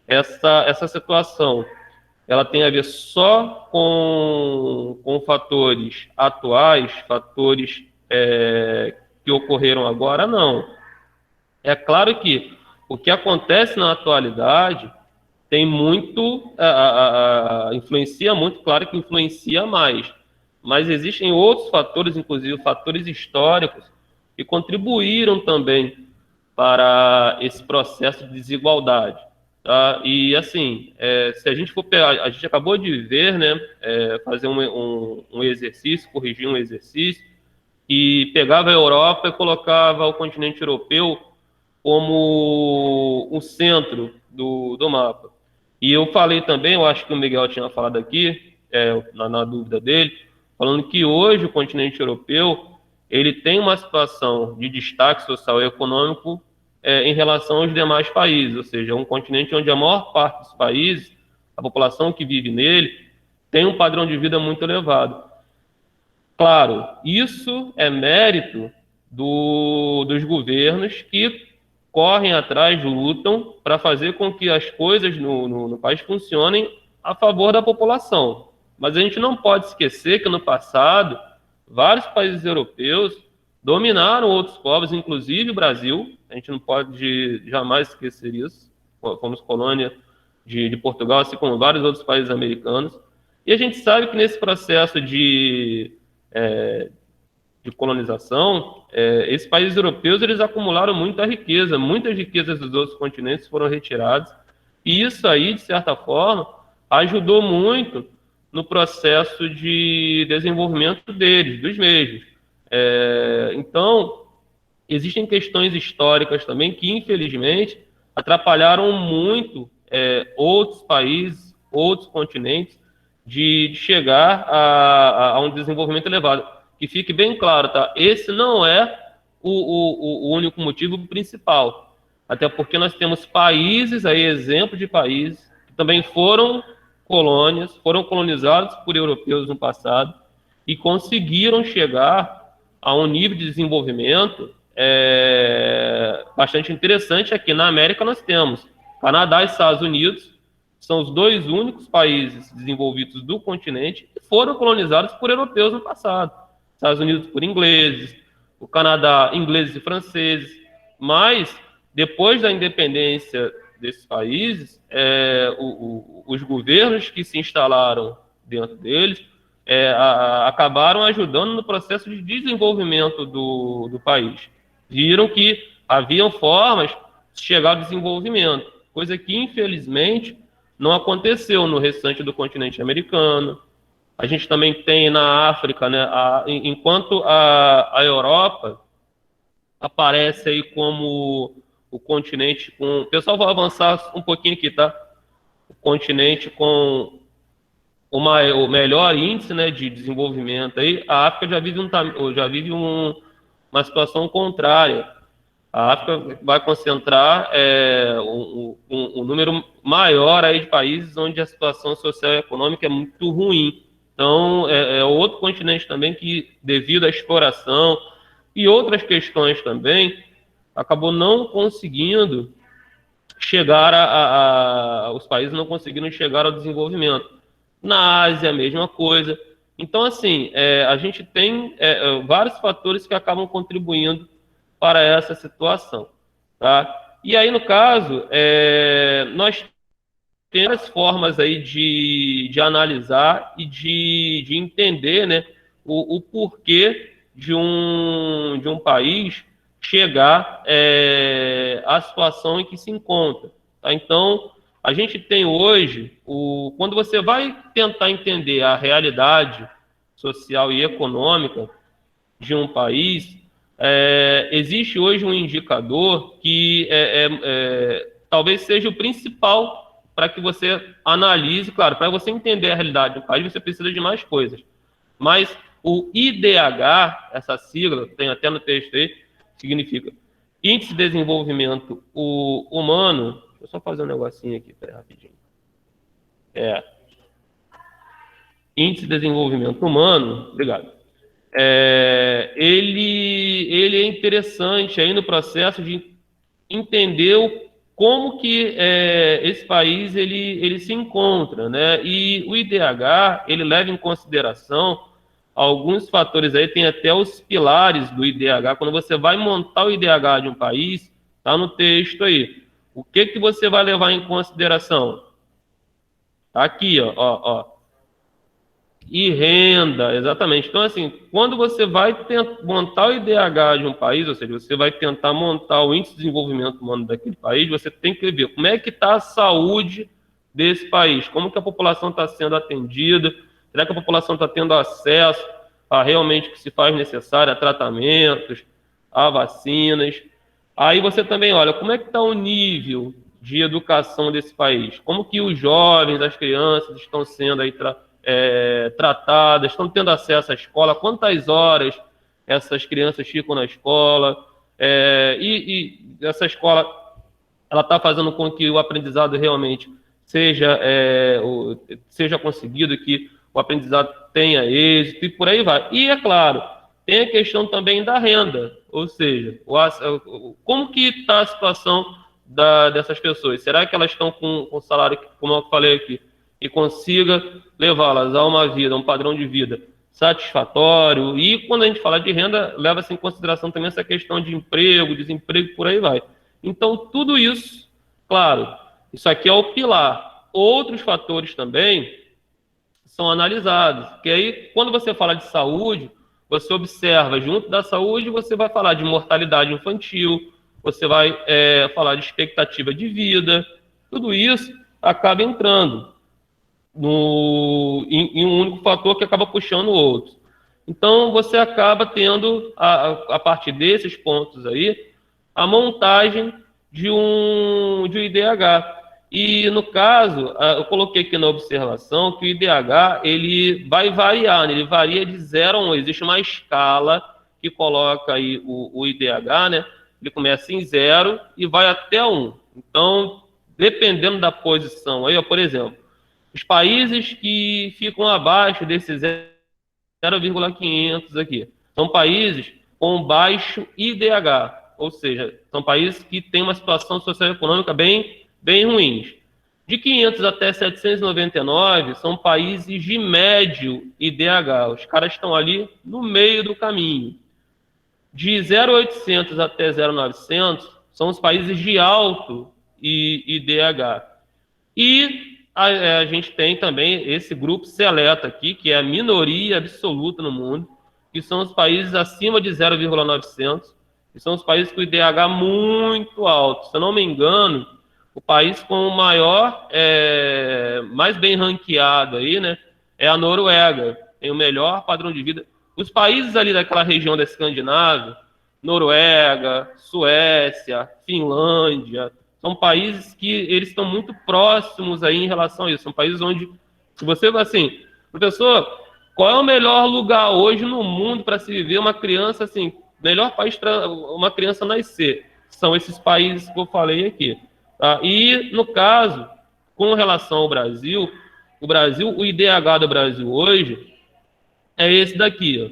essa situação, ela tem a ver só com fatores atuais, fatores que ocorreram agora? Não. É claro que o que acontece na atualidade tem muito, influencia muito, claro que influencia mais, mas existem outros fatores, inclusive fatores históricos, que contribuíram também para esse processo de desigualdade. Tá? E assim, se a gente for pegar, a gente acabou de ver, né, fazer um exercício, corrigir um exercício, e pegava a Europa e colocava o continente europeu como o centro do mapa. E eu falei também, eu acho que o Miguel tinha falado aqui, na dúvida dele, falando que hoje o continente europeu ele tem uma situação de destaque social e econômico em relação aos demais países, ou seja, é um continente onde a maior parte dos países, a população que vive nele, tem um padrão de vida muito elevado. Claro, isso é mérito dos governos que correm atrás, lutam para fazer com que as coisas no país funcionem a favor da população. Mas a gente não pode esquecer que no passado, vários países europeus dominaram outros povos, inclusive o Brasil. A gente não pode jamais esquecer isso. Fomos colônia de Portugal, assim como vários outros países americanos. E a gente sabe que nesse processo de colonização, esses países europeus eles acumularam muita riqueza, muitas riquezas dos outros continentes foram retiradas, e isso aí, de certa forma, ajudou muito no processo de desenvolvimento deles, dos mesmos. Então, existem questões históricas também que, infelizmente, atrapalharam muito outros países, outros continentes, de chegar a um desenvolvimento elevado. Que fique bem claro, tá? Esse não é o único motivo principal. Até porque nós temos países, aí exemplos de países, que também foram colônias, foram colonizados por europeus no passado e conseguiram chegar a um nível de desenvolvimento bastante interessante. Aqui na América nós temos Canadá e Estados Unidos, são os dois únicos países desenvolvidos do continente que foram colonizados por europeus no passado. Estados Unidos por ingleses, o Canadá, ingleses e franceses. Mas, depois da independência desses países, os governos que se instalaram dentro deles acabaram ajudando no processo de desenvolvimento do país. Viram que haviam formas de chegar ao desenvolvimento, coisa que, infelizmente, não aconteceu no restante do continente americano. A gente também tem na África, né, enquanto a Europa aparece aí como o continente com... Pessoal, vou avançar um pouquinho aqui, tá? O continente com o melhor índice, né, de desenvolvimento. Aí, a África já vive uma situação contrária. A África vai concentrar um número maior aí de países onde a situação social e econômica é muito ruim. Então, é outro continente também que, devido à exploração e outras questões também, acabou não conseguindo chegar os países não conseguiram chegar ao desenvolvimento. Na Ásia, a mesma coisa. Então, assim, a gente tem vários fatores que acabam contribuindo para essa situação. Tá? E aí, no caso, nós temos formas aí de analisar e de entender, né, o porquê de um país chegar à situação em que se encontra. Tá? Então, a gente tem hoje, quando você vai tentar entender a realidade social e econômica de um país, existe hoje um indicador que talvez seja o principal para que você analise, claro, para você entender a realidade do país, você precisa de mais coisas. Mas o IDH, essa sigla, tem até no texto aí, significa Índice de Desenvolvimento Humano. Deixa eu só fazer um negocinho aqui, peraí, rapidinho. Índice de Desenvolvimento Humano, obrigado. Ele é interessante aí no processo de entender como que esse país ele se encontra, né? E o IDH ele leva em consideração alguns fatores aí, tem até os pilares do IDH. Quando você vai montar o IDH de um país, tá no texto aí. O que você vai levar em consideração? Tá aqui, ó. E renda, exatamente. Então, assim, quando você vai montar o IDH de um país, ou seja, você vai tentar montar o Índice de Desenvolvimento Humano daquele país, você tem que ver como é que está a saúde desse país, como que a população está sendo atendida, será que a população está tendo acesso a realmente o que se faz necessário, a tratamentos, a vacinas. Aí você também olha como é que está o nível de educação desse país, como que os jovens, as crianças estão sendo aí tratadas, estão tendo acesso à escola, quantas horas essas crianças ficam na escola, e essa escola ela está fazendo com que o aprendizado realmente seja conseguido, que o aprendizado tenha êxito e por aí vai. E, é claro, tem a questão também da renda, ou seja, como que está a situação dessas pessoas? Será que elas estão com salário, como eu falei aqui, e consiga levá-las a uma vida, a um padrão de vida satisfatório? E quando a gente fala de renda, leva-se em consideração também essa questão de emprego, desemprego, por aí vai. Então, tudo isso, claro, isso aqui é o pilar. Outros fatores também são analisados, que aí, quando você fala de saúde, você observa, junto da saúde, você vai falar de mortalidade infantil, você vai falar de expectativa de vida, tudo isso acaba entrando em um único fator que acaba puxando o outro. Então, você acaba tendo, a partir desses pontos aí, a montagem de um IDH. E, no caso, eu coloquei aqui na observação que o IDH ele vai variar, né? Ele varia de 0 a 1. Existe uma escala que coloca aí o IDH, né? Ele começa em 0 e vai até 1. Então, dependendo da posição aí, ó, por exemplo, os países que ficam abaixo desse 0,500 aqui são países com baixo IDH, ou seja, são países que têm uma situação socioeconômica bem ruins. De 500 até 799 são países de médio IDH, os caras estão ali no meio do caminho. De 0,800 até 0,900 são os países de alto IDH. E a gente tem também esse grupo seleto aqui, que é a minoria absoluta no mundo, que são os países acima de 0,900, que são os países com IDH muito alto. Se eu não me engano, o país com o maior, mais bem ranqueado aí, né, é a Noruega, tem o melhor padrão de vida. Os países ali daquela região da Escandinávia, Noruega, Suécia, Finlândia, são países que eles estão muito próximos aí em relação a isso. São países onde, se você, assim, professor, qual é o melhor lugar hoje no mundo para se viver uma criança, assim, melhor país para uma criança nascer? São esses países que eu falei aqui. Tá? E, no caso, com relação ao Brasil, o IDH do Brasil hoje é esse daqui, ó,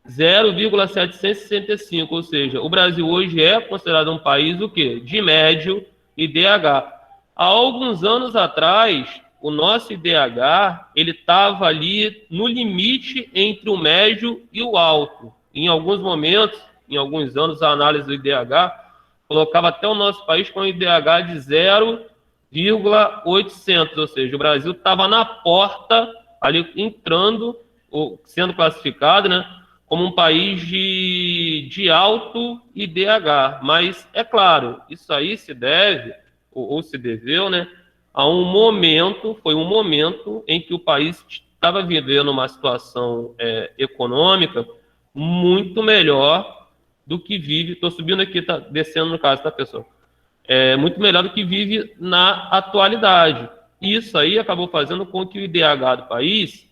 0,765, ou seja, o Brasil hoje é considerado um país o quê? De médio IDH. Há alguns anos atrás, o nosso IDH ele estava ali no limite entre o médio e o alto. Em alguns momentos, em alguns anos, a análise do IDH colocava até o nosso país com um IDH de 0,800, ou seja, o Brasil estava na porta, ali entrando, ou sendo classificado, né, como um país de alto IDH. Mas, é claro, isso aí se deve, ou se deveu, né, a um momento, foi um momento em que o país estava vivendo uma situação econômica muito melhor do que vive, estou subindo aqui, descendo no caso, tá, pessoal? Muito melhor do que vive na atualidade. isso aí acabou fazendo com que o IDH do país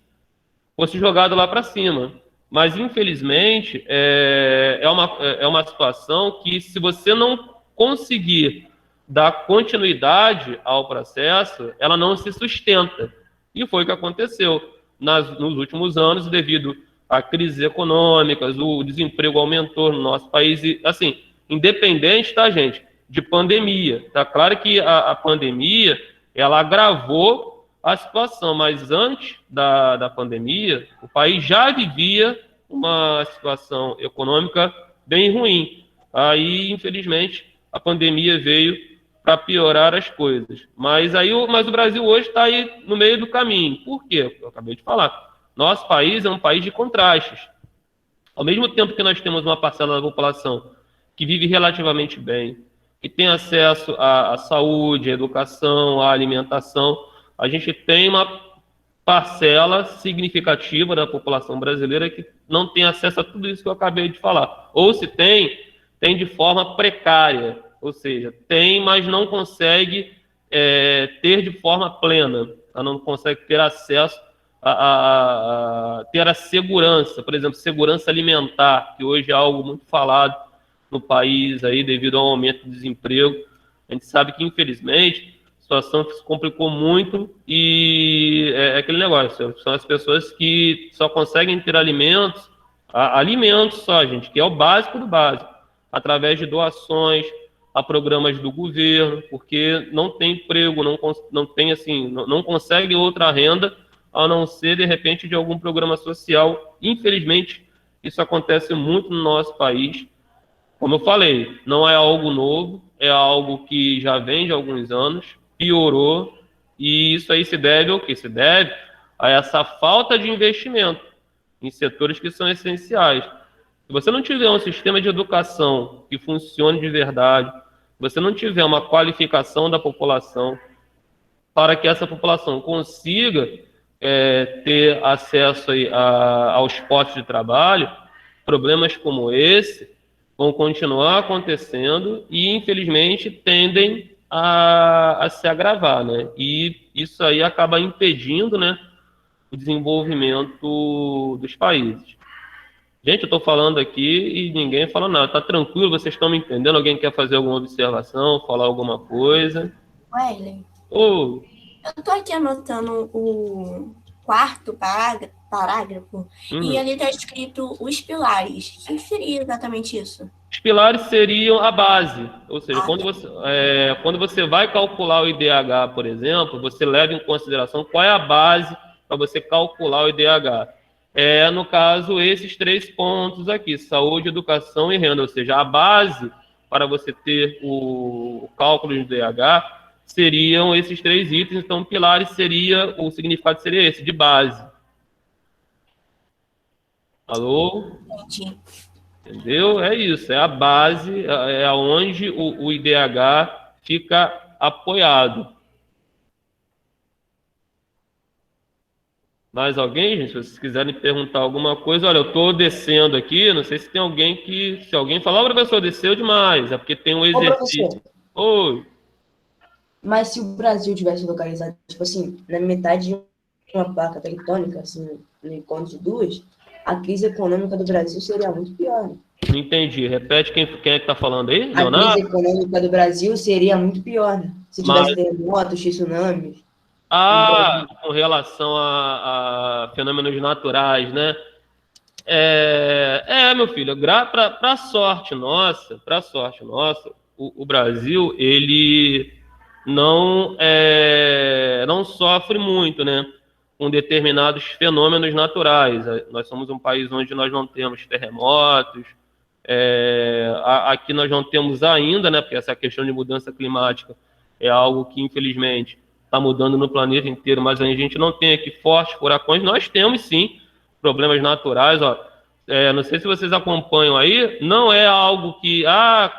fosse jogado lá para cima. Mas, infelizmente, é uma situação que, se você não conseguir dar continuidade ao processo, ela não se sustenta. E foi o que aconteceu nos últimos anos, devido a crises econômicas, o desemprego aumentou no nosso país. E, assim, independente, tá, gente, de pandemia. Tá claro que a pandemia, ela agravou a situação, mas antes da pandemia, o país já vivia uma situação econômica bem ruim. Aí, infelizmente, a pandemia veio para piorar as coisas. Mas o Brasil hoje está aí no meio do caminho. Por quê? Eu acabei de falar. Nosso país é um país de contrastes. Ao mesmo tempo que nós temos uma parcela da população que vive relativamente bem, que tem acesso à saúde, à educação, à alimentação, a gente tem uma parcela significativa da população brasileira que não tem acesso a tudo isso que eu acabei de falar. Ou se tem, tem de forma precária. Ou seja, tem, mas não consegue ter de forma plena. Ela não consegue ter acesso ter a segurança, por exemplo, segurança alimentar, que hoje é algo muito falado no país aí devido ao aumento do desemprego. A gente sabe que, infelizmente, a situação se complicou muito e é aquele negócio, são as pessoas que só conseguem ter alimentos só, gente, que é o básico do básico, através de doações a programas do governo, porque não tem emprego, não tem, assim, não consegue outra renda a não ser, de repente, de algum programa social. Infelizmente, isso acontece muito no nosso país. Como eu falei, não é algo novo, é algo que já vem de alguns anos, piorou, e isso aí se deve ao quê? Se deve a essa falta de investimento em setores que são essenciais. Se você não tiver um sistema de educação que funcione de verdade, se você não tiver uma qualificação da população para que essa população consiga ter acesso aí aos postos de trabalho, problemas como esse vão continuar acontecendo e, infelizmente, tendem a se agravar, né? E isso aí acaba impedindo, né, o desenvolvimento dos países. Gente, eu estou falando aqui e ninguém fala nada. Tá tranquilo? Vocês estão me entendendo? Alguém quer fazer alguma observação, falar alguma coisa? Wesley, Oh, eu tô aqui anotando o quarto parágrafo e ali tá escrito os pilares. O que seria exatamente isso? os pilares seriam a base, ou seja, quando você vai calcular o IDH, por exemplo, você leva em consideração qual é a base para você calcular o IDH. No caso, esses 3 pontos aqui, saúde, educação e renda, ou seja, a base para você ter o cálculo do IDH seriam esses 3 itens. Então, pilares seria, o significado seria esse, de base. Alô? Entendi. Entendeu? É isso, é a base, é onde o IDH fica apoiado. Mais alguém, gente? Se vocês quiserem perguntar alguma coisa, olha, eu estou descendo aqui, não sei se tem alguém que... Se alguém falar, o professor desceu demais, é porque tem um exercício. Professor, Oi. mas se o Brasil tivesse localizado, tipo assim, na metade de uma placa tectônica, assim, no encontro de duas, a crise econômica do Brasil seria muito pior, né? Não entendi. Repete quem é que está falando aí, A Leonardo? crise econômica do Brasil seria muito pior, né? Se tivesse terremotos, tsunamis. Com relação a fenômenos naturais, né? Meu filho, para sorte nossa, o Brasil, ele não sofre muito, né, com determinados fenômenos naturais. Nós somos um país onde nós não temos terremotos, aqui nós não temos ainda, né, porque essa questão de mudança climática é algo que, infelizmente, está mudando no planeta inteiro, mas a gente não tem aqui fortes furacões. Nós temos, sim, problemas naturais. Não sei se vocês acompanham aí, não é algo que é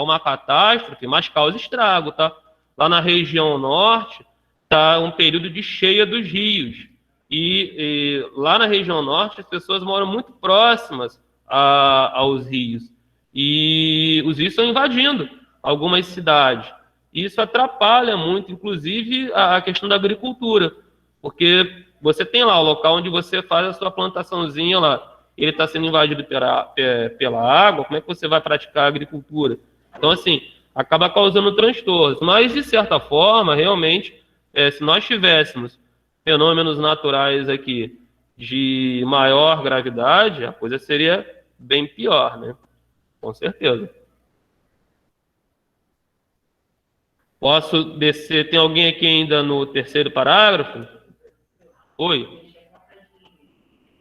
uma catástrofe, mas causa estrago, tá? Lá na região norte está um período de cheia dos rios. E lá na região norte as pessoas moram muito próximas aos rios. E os rios estão invadindo algumas cidades. E isso atrapalha muito, inclusive, a questão da agricultura, porque você tem lá o local onde você faz a sua plantaçãozinha lá, ele está sendo invadido pela água, como é que você vai praticar a agricultura? Então, assim, acaba causando transtornos. Mas, de certa forma, realmente, se nós tivéssemos fenômenos naturais aqui de maior gravidade, a coisa seria bem pior, né? Com certeza. Posso descer? Tem alguém aqui ainda no terceiro parágrafo? Oi?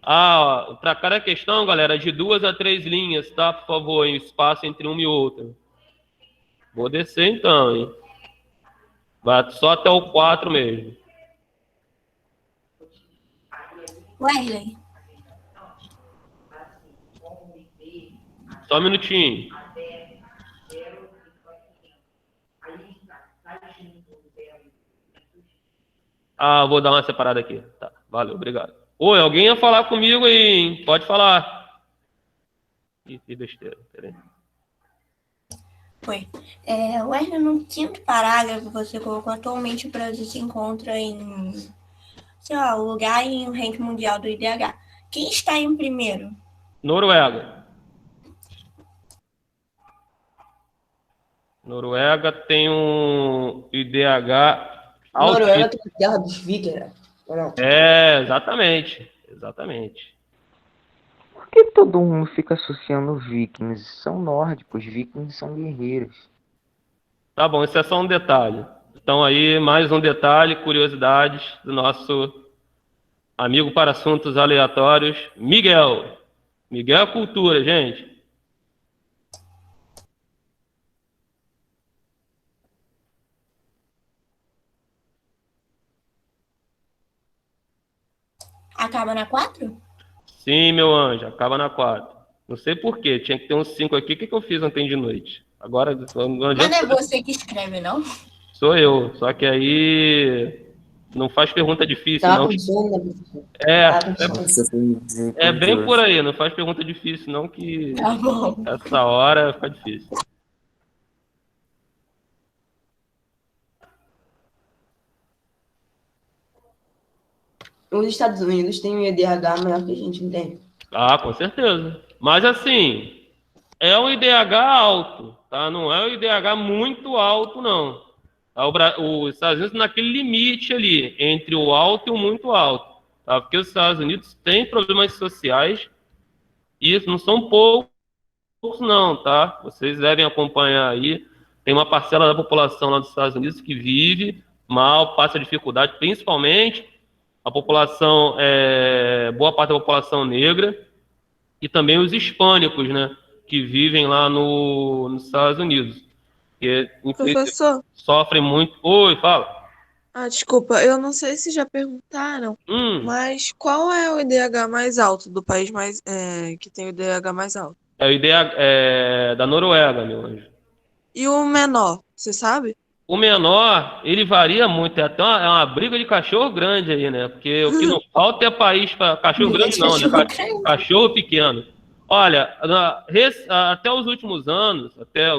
Para cada questão, galera, de 2 a 3 linhas, tá? Por favor, em espaço entre uma e outra. Vou descer então, hein? Vai só até o 4 mesmo. Wesley, Só um minutinho. Vou dar uma separada aqui. Tá, valeu, obrigado. Oi, alguém ia falar comigo aí, hein? Pode falar. Que besteira, peraí. foi. Wesley, no quinto parágrafo, você colocou atualmente o Brasil se encontra em, sei lá, o lugar em o ranking mundial do IDH. Quem está em primeiro? Noruega. Noruega tem um IDH Noruega altíssimo. tem a terra dos vikings, ou não? Exatamente. Exatamente. Por que todo mundo fica associando vikings? São nórdicos, vikings são guerreiros. Tá bom, isso é só um detalhe. Então aí, mais um detalhe, curiosidades do nosso amigo para assuntos aleatórios, Miguel. Miguel é cultura, gente. Acaba na 4? Sim, meu anjo, acaba na 4. Não sei por quê, tinha que ter uns 5 aqui. O que eu fiz ontem de noite? Agora, não Mas não adianta. é você que escreve, não? Sou eu, só que aí não faz pergunta difícil, Tá não. com sono, né, professor? É, Tá com sono. é bem por aí, não faz pergunta difícil, não, que Tá bom. essa hora fica difícil. Os Estados Unidos têm um IDH maior que a gente, não tem? Com certeza. Mas assim, é um IDH alto, tá? Não é um IDH muito alto, não. Tá? Os Estados Unidos naquele limite ali, entre o alto e o muito alto. Tá? Porque os Estados Unidos têm problemas sociais e não são poucos, não, tá? Vocês devem acompanhar aí. Tem uma parcela da população lá dos Estados Unidos que vive mal, passa dificuldade, principalmente a população, boa parte da população negra e também os hispânicos, né, que vivem lá nos Estados Unidos. Que, Professor, sofrem muito. Oi, fala. desculpa, eu não sei se já perguntaram, mas qual é o IDH mais alto do país que tem o IDH mais alto? É o IDH da Noruega, meu anjo. E o menor, você sabe? O menor, ele varia muito, é até uma briga de cachorro grande aí, né? Porque o que não falta é país para cachorro grande, não, né? Cachorro pequeno. Olha, até os últimos anos, até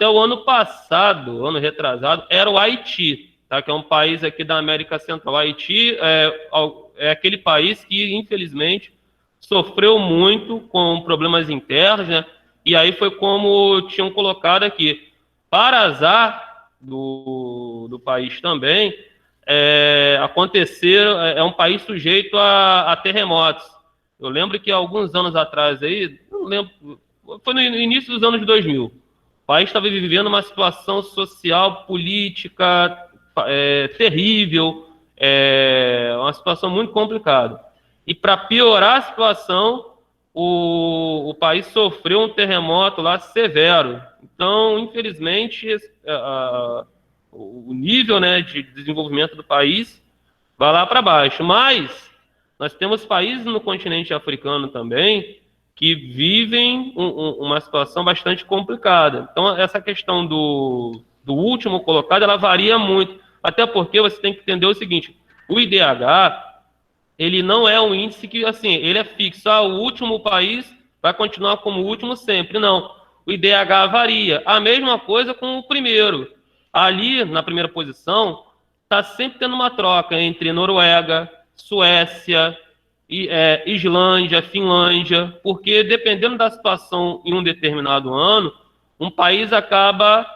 o ano passado, ano retrasado, era o Haiti, tá? Que é um país aqui da América Central. O Haiti é aquele país que, infelizmente, sofreu muito com problemas internos, né? E aí foi como tinham colocado aqui. Para azar do país também, é um país sujeito a terremotos. Eu lembro que alguns anos atrás aí, não lembro, foi no início dos anos 2000, o país estava vivendo uma situação social, política terrível, uma situação muito complicada. E para piorar a situação, o país sofreu um terremoto lá severo. Então, infelizmente, o nível, né, de desenvolvimento do país vai lá para baixo. Mas nós temos países no continente africano também que vivem uma situação bastante complicada. Então, essa questão do último colocado, ela varia muito. Até porque você tem que entender o seguinte, o IDH, ele não é um índice que, assim, ele é fixo. O último país vai continuar como o último sempre. Não. o IDH varia. A mesma coisa com o primeiro. Ali, na primeira posição, está sempre tendo uma troca entre Noruega, Suécia, Islândia, Finlândia, porque dependendo da situação em um determinado ano, um país acaba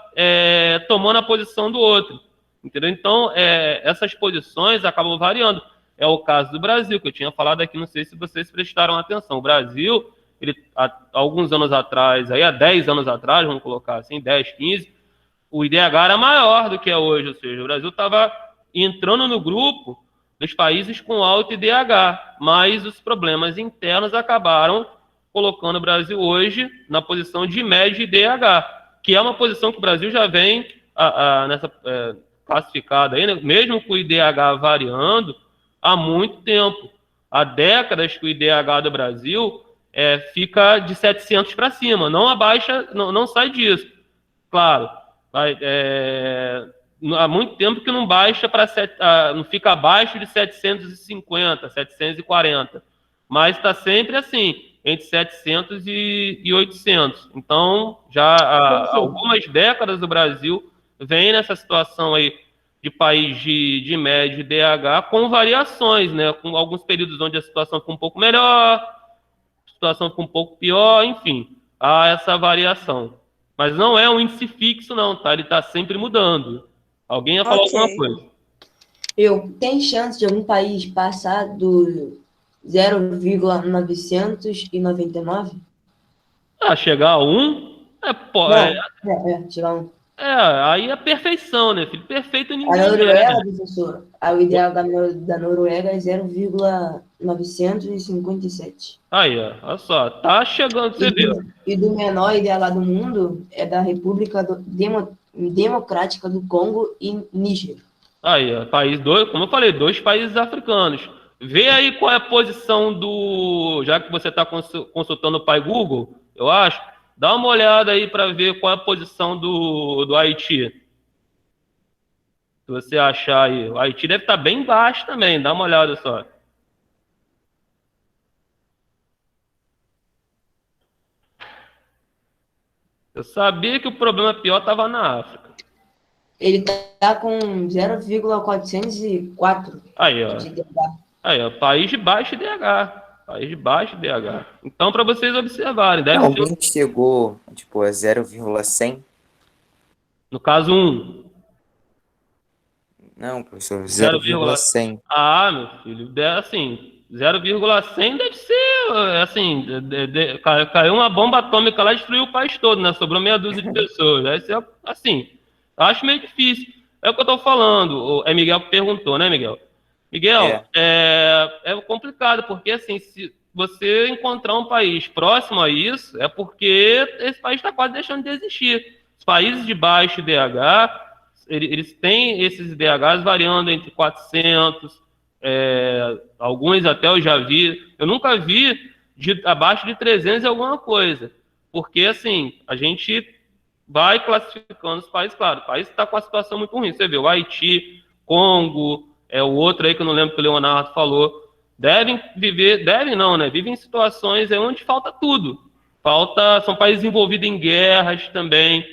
tomando a posição do outro. Entendeu? Então, essas posições acabam variando. É o caso do Brasil, que eu tinha falado aqui, não sei se vocês prestaram atenção. O Brasil, há alguns anos atrás, há 10 anos atrás, vamos colocar assim, 10, 15, o IDH era maior do que é hoje, ou seja, o Brasil estava entrando no grupo dos países com alto IDH, mas os problemas internos acabaram colocando o Brasil hoje na posição de médio IDH, que é uma posição que o Brasil já vem nessa classificada aí, né? Mesmo com o IDH variando, há muito tempo. Há décadas que o IDH do Brasil fica de 700 para cima, não abaixa, não sai disso. Claro, há muito tempo que não baixa não fica abaixo de 750, 740, mas está sempre assim, entre 700 e 800. Então, já há algumas décadas o Brasil vem nessa situação aí de país de médio IDH com variações, né? Com alguns períodos onde a situação fica um pouco melhor, a situação fica um pouco pior, enfim, há essa variação. Mas não é um índice fixo, não, tá? Ele está sempre mudando. Alguém ia falar alguma coisa? Tem chance de algum país passar do 0,999? Chegar a 1? Chegar a 1. Aí é perfeição, né, filho? Perfeito ninguém A Noruega, é. professor, o ideal da Noruega é 0,957. Aí, olha só, tá chegando, você vê. E do menor IDH do mundo é da República Democrática do Congo e Níger. Aí, como eu falei, 2 países africanos. Vê aí qual é a posição já que você está consultando o pai Google, eu acho, dá uma olhada aí para ver qual é a posição do Haiti. Se você achar aí, o Haiti deve estar bem baixo também, dá uma olhada só. Eu sabia que o problema pior estava na África. Ele está com 0,404. Aí, ó. País de baixo IDH. País de baixo IDH. Então, para vocês observarem. Alguém chegou, tipo, a 0,100? No caso, 1. Não, professor, 0,100. Meu filho, assim, 0,100 deve ser, assim, caiu uma bomba atômica lá e destruiu o país todo, né? Sobrou meia dúzia de pessoas. Deve ser, assim, acho meio difícil. É o que eu tô falando. É Miguel que perguntou, né, Miguel? Miguel, é complicado, porque, assim, se você encontrar um país próximo a isso, é porque esse país está quase deixando de existir. Os países de baixo IDH, eles têm esses IDHs variando entre 400, alguns até eu já vi. Eu nunca vi abaixo de 300 e alguma coisa. Porque, assim, a gente vai classificando os países, claro, o país está com a situação muito ruim. Você vê, o Haiti, Congo, o outro aí que eu não lembro que o Leonardo falou, vivem em situações onde falta tudo. São países envolvidos em guerras também,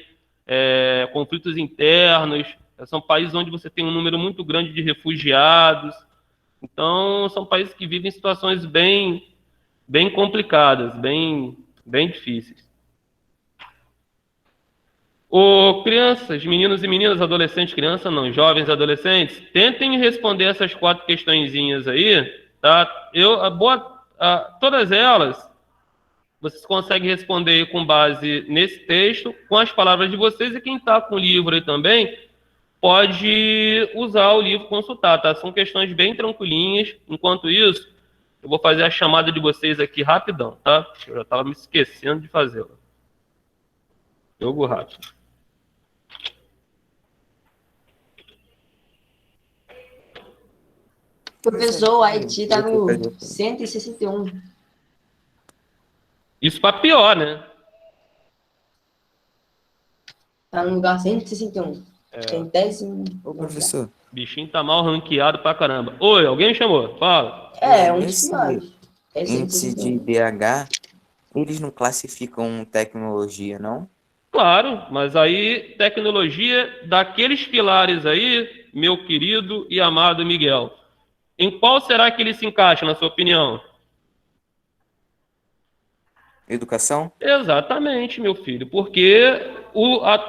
conflitos internos, são países onde você tem um número muito grande de refugiados. Então, são países que vivem em situações bem complicadas, bem difíceis. Crianças, meninos e meninas, adolescentes, crianças não, jovens e adolescentes, tentem responder essas 4 questõezinhas aí, tá? Todas elas, vocês conseguem responder com base nesse texto, com as palavras de vocês, e quem está com o livro aí também pode usar o livro, consultar, tá? São questões bem tranquilinhas. Enquanto isso, eu vou fazer a chamada de vocês aqui rapidão, tá? Eu já estava me esquecendo de fazê-la. Jogo rápido. Professor, o Haiti está no 161. Isso para pior, né? Está no lugar 161. Centésimo. Ô, professor. Bichinho tá mal ranqueado pra caramba. Oi, alguém me chamou? Fala. Um dos piores. Índice de IDH Eles não classificam tecnologia, não? Claro, mas aí tecnologia daqueles pilares aí, meu querido e amado Miguel. Em qual será que ele se encaixa, na sua opinião? Educação? Exatamente, meu filho, porque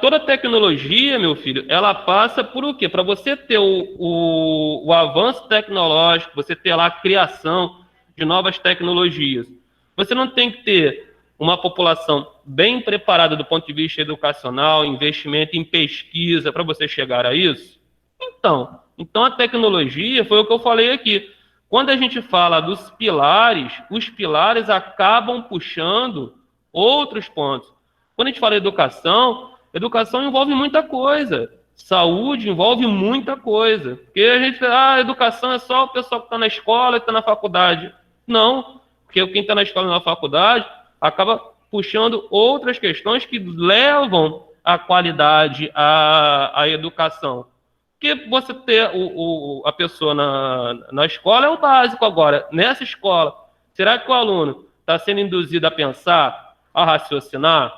toda tecnologia, meu filho, ela passa por o quê? Para você ter o avanço tecnológico, você ter lá a criação de novas tecnologias, você não tem que ter uma população bem preparada do ponto de vista educacional, investimento em pesquisa para você chegar a isso? Então a tecnologia foi o que eu falei aqui. Quando a gente fala dos pilares, os pilares acabam puxando outros pontos. Quando a gente fala educação envolve muita coisa. Saúde envolve muita coisa. Porque a gente fala, educação é só o pessoal que está na escola e está na faculdade. Não, porque quem está na escola e na faculdade acaba puxando outras questões que levam a qualidade à educação. Porque você ter a pessoa na escola é o básico agora. Nessa escola, será que o aluno está sendo induzido a pensar, a raciocinar,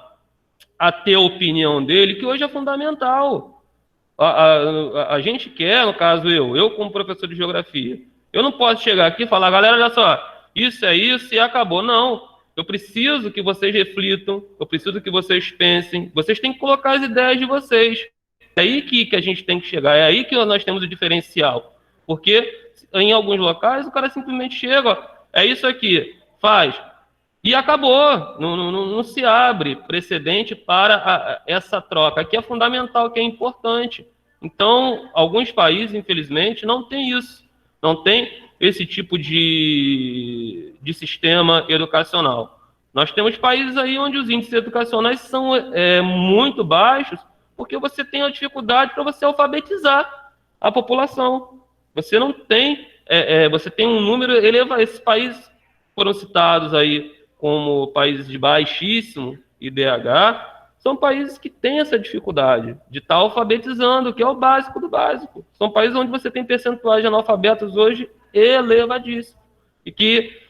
a ter a opinião dele, que hoje é fundamental? A gente quer, no caso eu como professor de geografia, eu não posso chegar aqui e falar, galera, olha só, isso é isso e acabou. Não, eu preciso que vocês reflitam, eu preciso que vocês pensem, vocês têm que colocar as ideias de vocês. É aí que a gente tem que chegar, é aí que nós temos o diferencial. Porque em alguns locais o cara simplesmente chega, ó, é isso aqui, faz, e acabou. Não se abre precedente para essa troca. Aqui é fundamental, que é importante. Então, alguns países, infelizmente, não tem isso. Não tem esse tipo de sistema educacional. Nós temos países aí onde os índices educacionais são muito baixos, porque você tem a dificuldade para você alfabetizar a população. Você não tem, você tem um número elevado. Esses países foram citados aí como países de baixíssimo IDH, são países que têm essa dificuldade de estar alfabetizando, que é o básico do básico. São países onde você tem percentuais de analfabetos hoje elevadíssimos. E que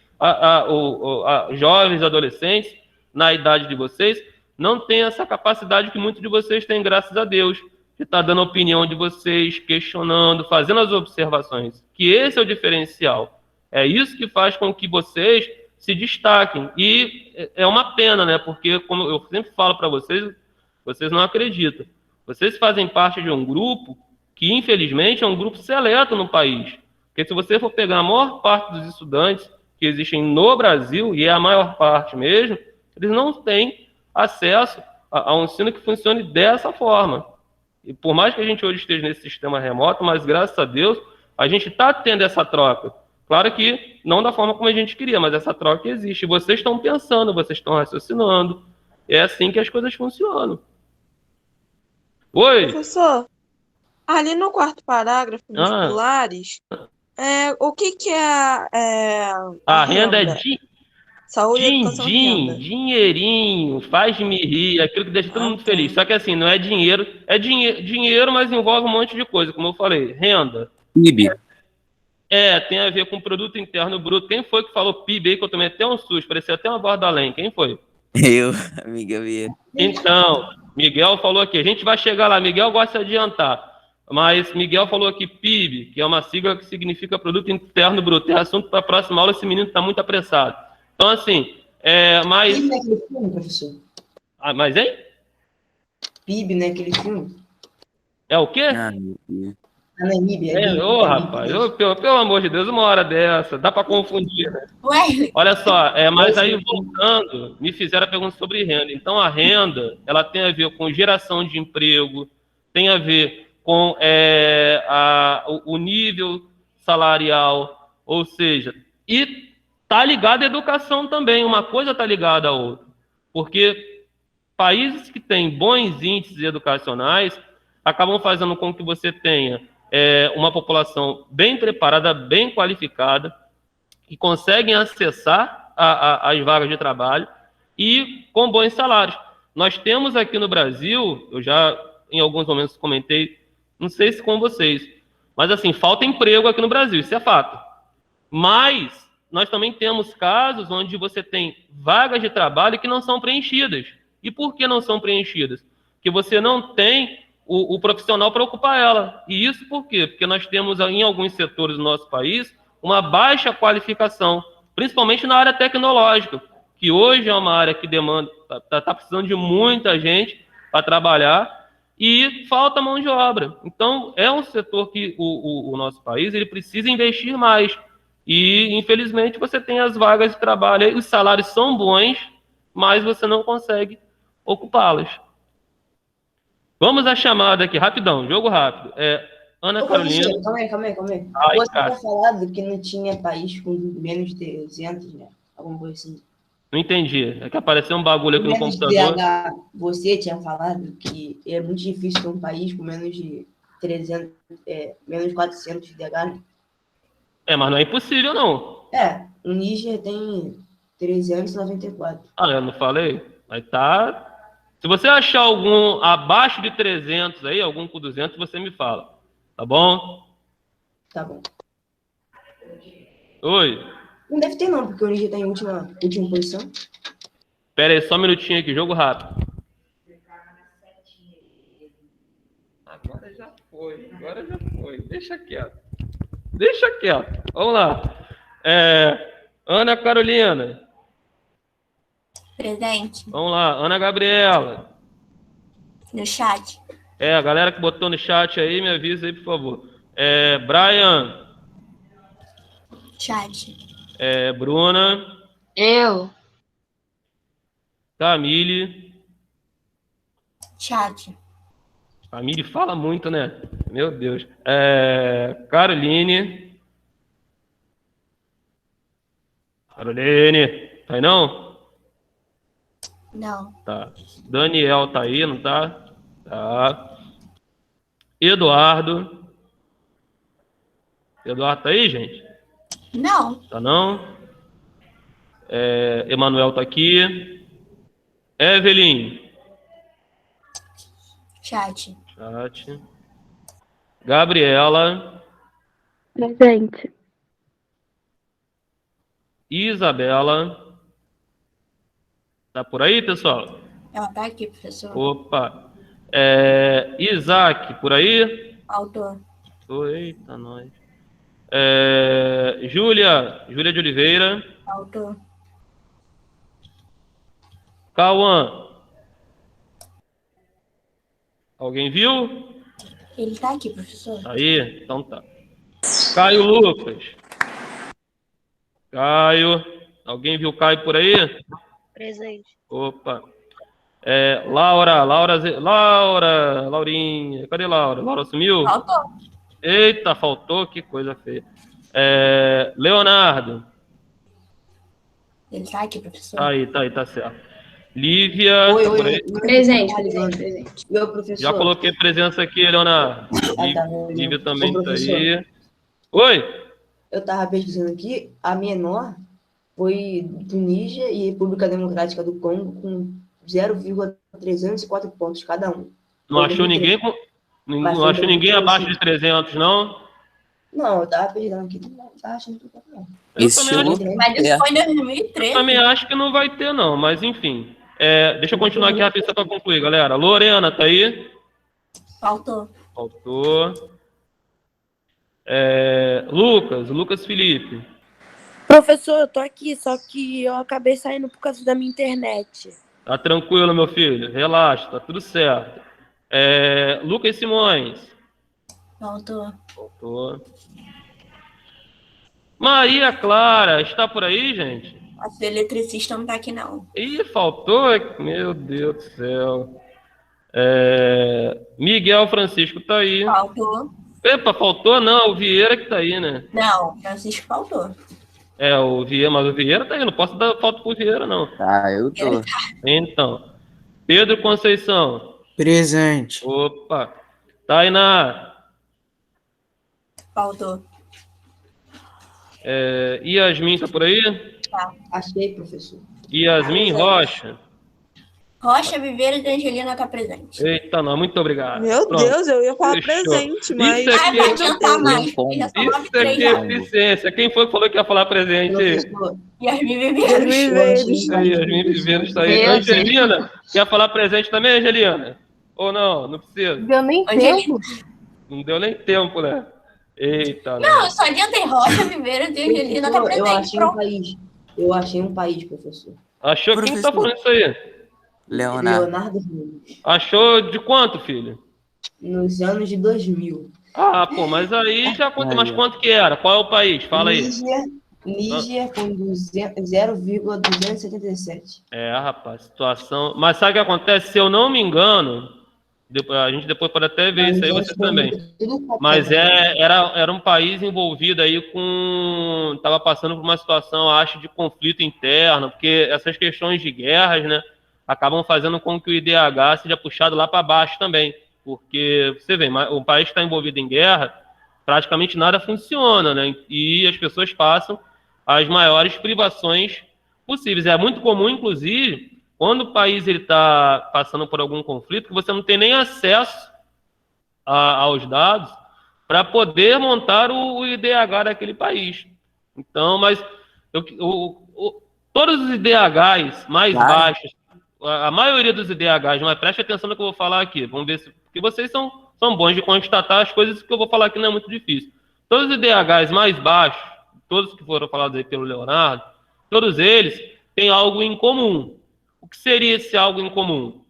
jovens, adolescentes, na idade de vocês, não tem essa capacidade que muitos de vocês têm, graças a Deus, de estar dando a opinião de vocês, questionando, fazendo as observações. Que esse é o diferencial. É isso que faz com que vocês se destaquem. E é uma pena, né? Porque, como eu sempre falo para vocês, vocês não acreditam. Vocês fazem parte de um grupo que, infelizmente, é um grupo seleto no país. Porque se você for pegar a maior parte dos estudantes que existem no Brasil, e é a maior parte mesmo, eles não têm acesso a um ensino que funcione dessa forma. E por mais que a gente hoje esteja nesse sistema remoto, mas graças a Deus, a gente está tendo essa troca. Claro que não da forma como a gente queria, mas essa troca existe. Vocês estão pensando, vocês estão raciocinando. É assim que as coisas funcionam. Oi? Professor, ali no quarto parágrafo dos pilares, o que é a renda? Saúde, educação e renda. Dinheirinho, faz-me rir, aquilo que deixa todo mundo feliz. Só que assim, não é dinheiro, dinheiro, mas envolve um monte de coisa, como eu falei. Renda. PIB. Tem a ver com o produto interno bruto. Quem foi que falou PIB aí, que eu tomei até um susto, parecia até uma voz da além? Quem foi? Eu, amiga minha. Então, Miguel falou aqui, a gente vai chegar lá, Miguel gosta de adiantar. Mas Miguel falou aqui PIB, que é uma sigla que significa Produto Interno Bruto. É assunto para a próxima aula, esse menino está muito apressado. Então, assim, mas... PIB naquele filme, professor? Mas, hein? PIB naquele filme? É o quê? Na Namíbia. Rapaz, pelo amor de Deus, uma hora dessa, dá para confundir, né? Ué? Olha só, mas aí voltando, me fizeram a pergunta sobre renda. Então, a renda, ela tem a ver com geração de emprego, tem a ver com o nível salarial, ou seja, e está ligado à educação também, uma coisa está ligada à outra. Porque países que têm bons índices educacionais acabam fazendo com que você tenha uma população bem preparada, bem qualificada, que conseguem acessar as vagas de trabalho e com bons salários. Nós temos aqui no Brasil, eu já em alguns momentos comentei, não sei se com vocês, mas assim, falta emprego aqui no Brasil, isso é fato. Mas nós também temos casos onde você tem vagas de trabalho que não são preenchidas. E por que não são preenchidas? Porque você não tem o profissional para ocupar ela. E isso por quê? Porque nós temos em alguns setores do nosso país uma baixa qualificação, principalmente na área tecnológica, que hoje é uma área que demanda, está precisando de muita gente para trabalhar e falta mão de obra. Então, é um setor que o nosso país ele precisa investir mais. E, infelizmente, você tem as vagas de trabalho, os salários são bons, mas você não consegue ocupá-las. Vamos à chamada aqui, rapidão, jogo rápido. Ana Carolina. Calma aí. Ai, Você cara. tinha falado que não tinha país com menos de 300, né? Alguma coisa assim. Não entendi. É que apareceu um bagulho aqui no Menos de computador. DH, você tinha falado que é muito difícil ter um país com menos de 300, menos de 400 de DH, né? Mas não é impossível, não. O Níger tem 394. Eu não falei? Mas tá... Se você achar algum abaixo de 300 aí, algum com 200, você me fala. Tá bom? Tá bom. Oi. Não deve ter não, porque o Níger tá em última posição. Pera aí, só um minutinho aqui, jogo rápido. Agora já foi. Deixa quieto. Vamos lá. Ana Carolina. Presente. Vamos lá. Ana Gabriela. No chat. A galera que botou no chat aí, me avisa aí, por favor. Brian. Chat. Bruna. Eu. Camille. Chat. Camille fala muito, né? Meu Deus. Caroline. Tá aí não? Não. Tá. Daniel tá aí, não tá? Tá. Eduardo. Eduardo tá aí, gente? Não. Tá não? Emanuel tá aqui. Evelyn. Chat. Gabriela. Presente. Isabela. Tá por aí, pessoal? Ela tá aqui, professor. Opa. Isaac, por aí? Autor. Eita, nós. Júlia de Oliveira. Autor. Cauã. Alguém viu? Ele tá aqui, professor. Aí, então tá. Caio Lucas. Caio. Alguém viu o Caio por aí? Presente. Opa. Laurinha. Cadê Laura? Laura sumiu? Autor. Eita, faltou, que coisa feia. Leonardo. Ele tá aqui, professor. Tá aí, tá certo. Lívia. Oi. Presente. Meu professor. Já coloquei presença aqui, Leonardo. Lívia também tá aí. Oi. Eu tava pesquisando aqui, a menor foi do Níger e República Democrática do Congo com 0,304 pontos cada um. Não achou ninguém abaixo de 300, não? Não, eu tava pesquisando aqui, não tava achando que não. Eu também acho, Mas isso foi em 2013. também acho que não vai ter, não, mas enfim. Deixa eu continuar aqui rapidinho para concluir, galera. Lorena, tá aí? Faltou. Lucas Felipe. Professor, eu tô aqui, só que eu acabei saindo por causa da minha internet. Tá tranquilo, meu filho. Relaxa, tá tudo certo. Lucas Simões. Faltou. Maria Clara, está por aí, gente? Nosso eletricista não tá aqui, não. Ih, faltou? Meu Deus do céu. Miguel Francisco tá aí. Faltou. Epa, faltou? Não, o Vieira que tá aí, né? Não, Francisco faltou. O Vieira, mas o Vieira tá aí, não posso dar falta pro Vieira, não. Eu tô. Então, Pedro Conceição. Presente. Opa. Tainá. Faltou. Yasmin tá por aí? Tá. Achei, professor. Yasmin Rocha. Rocha, Viveiros e Angelina tá presente. Eita, não, muito obrigado. Meu Pronto. Deus, eu ia falar Fechou. presente, mas. Isso aqui, Vai adiantar mais, porque já são isso 9:03 aqui é já. eficiência. Quem foi que falou que ia falar presente? Professor, Yasmin Viveiros. Viveiros. Aí, Yasmin Viveiros está aí. Eu sei. Angelina, quer falar presente também, Angelina? Ou não? Não precisa? Deu nem Angelina. tempo. Não deu nem tempo, né? Eita, Não, eu só adiantei Rocha, Viveiros e Angelina tá Professor, presente. Pronto. eu achei um país, professor. Achou? Quem que tá falando isso aí? Leonardo Nunes. Achou de quanto, filho? Nos anos de 2000. Ah, pô, mas aí já conta. Mas quanto que era? Qual é o país? Fala aí. Níger com 0,277. É, rapaz, situação. Mas sabe o que acontece? Se eu não me engano, a gente depois pode até ver isso aí, você também. Mas era um país envolvido aí com. Tava passando por uma situação, acho, de conflito interno, porque essas questões de guerras, né, acabam fazendo com que o IDH seja puxado lá para baixo também. Porque, você vê, o país está envolvido em guerra, praticamente nada funciona, né? E as pessoas passam as maiores privações possíveis. É muito comum, inclusive, quando o país está passando por algum conflito, que você não tem nem acesso aos dados para poder montar o IDH daquele país. Então, mas todos os IDHs mais baixos, a maioria dos IDHs, mas preste atenção no que eu vou falar aqui, vamos ver se... Porque vocês são bons de constatar as coisas que eu vou falar aqui não é muito difícil. Todos os IDHs mais baixos, todos que foram falados aí pelo Leonardo, todos eles têm algo em comum. O que seria esse algo em comum?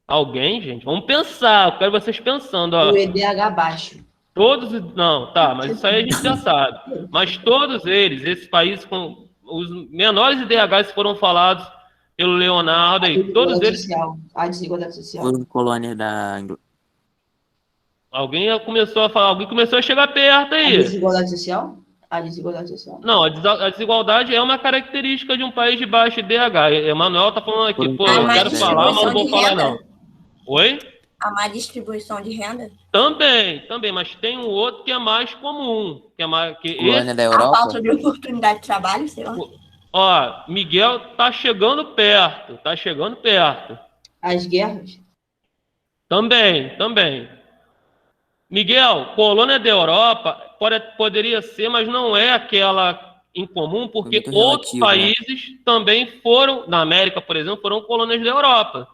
Alguém, gente? Vamos pensar, eu quero vocês pensando. Ó. O IDH baixo. Todos, não, tá, mas isso aí a gente já sabe. Mas todos eles, esses países com os menores IDHs foram falados pelo Leonardo aí, todos eles... A desigualdade social. Foram colônias da Inglaterra. Alguém começou a falar, alguém começou a chegar perto aí. A desigualdade social? A desigualdade social. Não, a desigualdade é uma característica de um país de baixo IDH. Emanuel tá falando aqui, pô, eu quero falar, mas não vou falar não. Oi? A má distribuição de renda? Também, mas tem um outro que é mais comum. Que é mais, que Colônia da Europa? A falta de oportunidade de trabalho, sei lá. Ó, Miguel tá chegando perto, As guerras? Também. Miguel, colônia da Europa poderia ser, mas não é aquela em comum, porque outros países também foram, na América, por exemplo, foram colônias da Europa.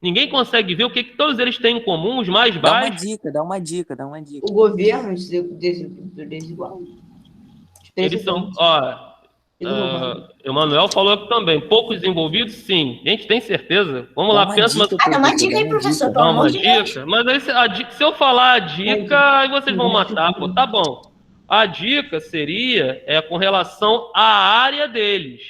Ninguém consegue ver o que todos eles têm em comum, os mais baixos. Dá uma dica. O governo desigual. Eles são, Emanuel falou aqui também, poucos envolvidos, sim. Gente, tem certeza? Vamos lá, pensa. Dá uma dica aí, professor. Dá uma dica? Mas aí, se eu falar a dica, aí vocês vão matar, pô. Tá bom. A dica seria com relação à área deles.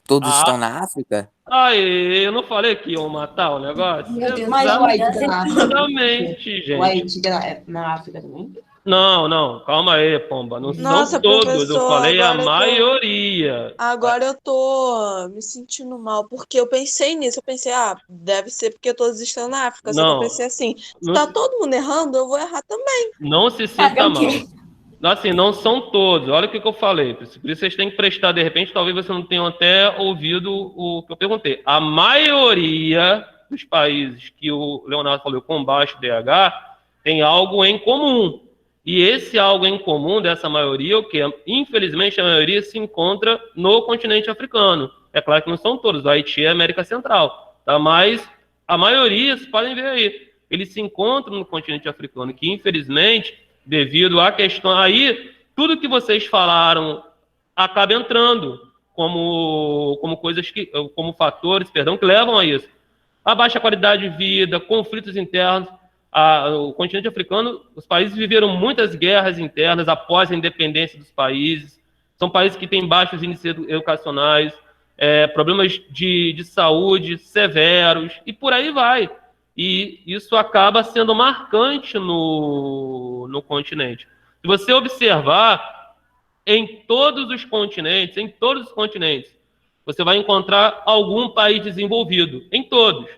Todos estão na África? Aí, eu não falei que iam matar o negócio? Meu Deus, mas o Haiti exatamente, gente. O Haiti na África também? Não, calma aí, Pomba. Não são todos, eu falei a maioria. Agora eu tô me sentindo mal, porque eu pensei nisso. Eu pensei, deve ser porque todos estão na África. Só que eu pensei assim, se tá todo mundo errando, eu vou errar também. Não se sinta mal. Assim, não são todos. Olha o que eu falei. Por isso vocês têm que prestar, de repente, talvez vocês não tenham até ouvido o que eu perguntei. A maioria dos países que o Leonardo falou com baixo DH tem algo em comum. E esse algo em comum dessa maioria, o que infelizmente a maioria se encontra no continente africano. É claro que não são todos, o Haiti é a América Central, tá? Mas a maioria, vocês podem ver aí, eles se encontram no continente africano, que infelizmente, devido à questão aí, tudo que vocês falaram acaba entrando como coisas como fatores, que levam a isso. A baixa qualidade de vida, conflitos internos. O continente africano, os países viveram muitas guerras internas após a independência dos países. São países que têm baixos índices educacionais, problemas de saúde severos, e por aí vai. E isso acaba sendo marcante no continente. Se você observar, em todos os continentes, você vai encontrar algum país desenvolvido, em todos.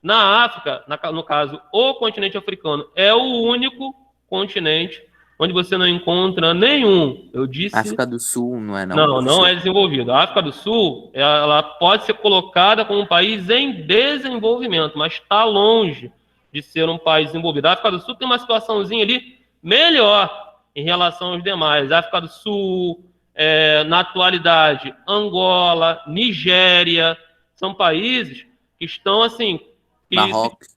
Na África, no caso, o continente africano é o único continente onde você não encontra nenhum. Eu disse... África do Sul, não é não? Não, não professor? é desenvolvido. A África do Sul, ela pode ser colocada como um país em desenvolvimento, mas está longe de ser um país desenvolvido. A África do Sul tem uma situaçãozinha ali melhor em relação aos demais. A África do Sul, na atualidade, Angola, Nigéria, são países que estão assim... Marrocos.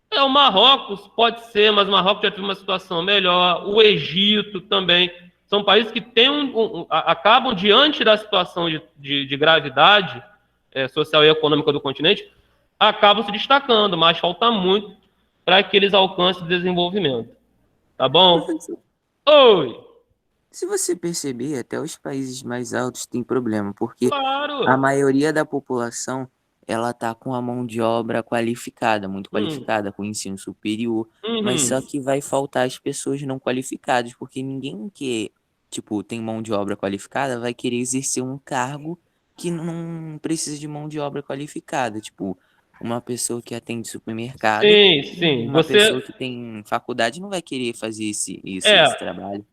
O Marrocos pode ser, mas o Marrocos já teve uma situação melhor. O Egito também. São países que têm acabam, diante da situação de gravidade social e econômica do continente, acabam se destacando, mas falta muito para que eles alcancem o desenvolvimento. Tá bom? Professor, Oi! se você perceber, até os países mais altos têm problema, porque Claro! a maioria da população ela tá com a mão de obra qualificada, muito qualificada, com ensino superior, mas só que vai faltar as pessoas não qualificadas, porque ninguém que, tipo, tem mão de obra qualificada vai querer exercer um cargo que não precisa de mão de obra qualificada, tipo, uma pessoa que atende supermercado, Sim. uma pessoa que tem faculdade não vai querer fazer esse trabalho.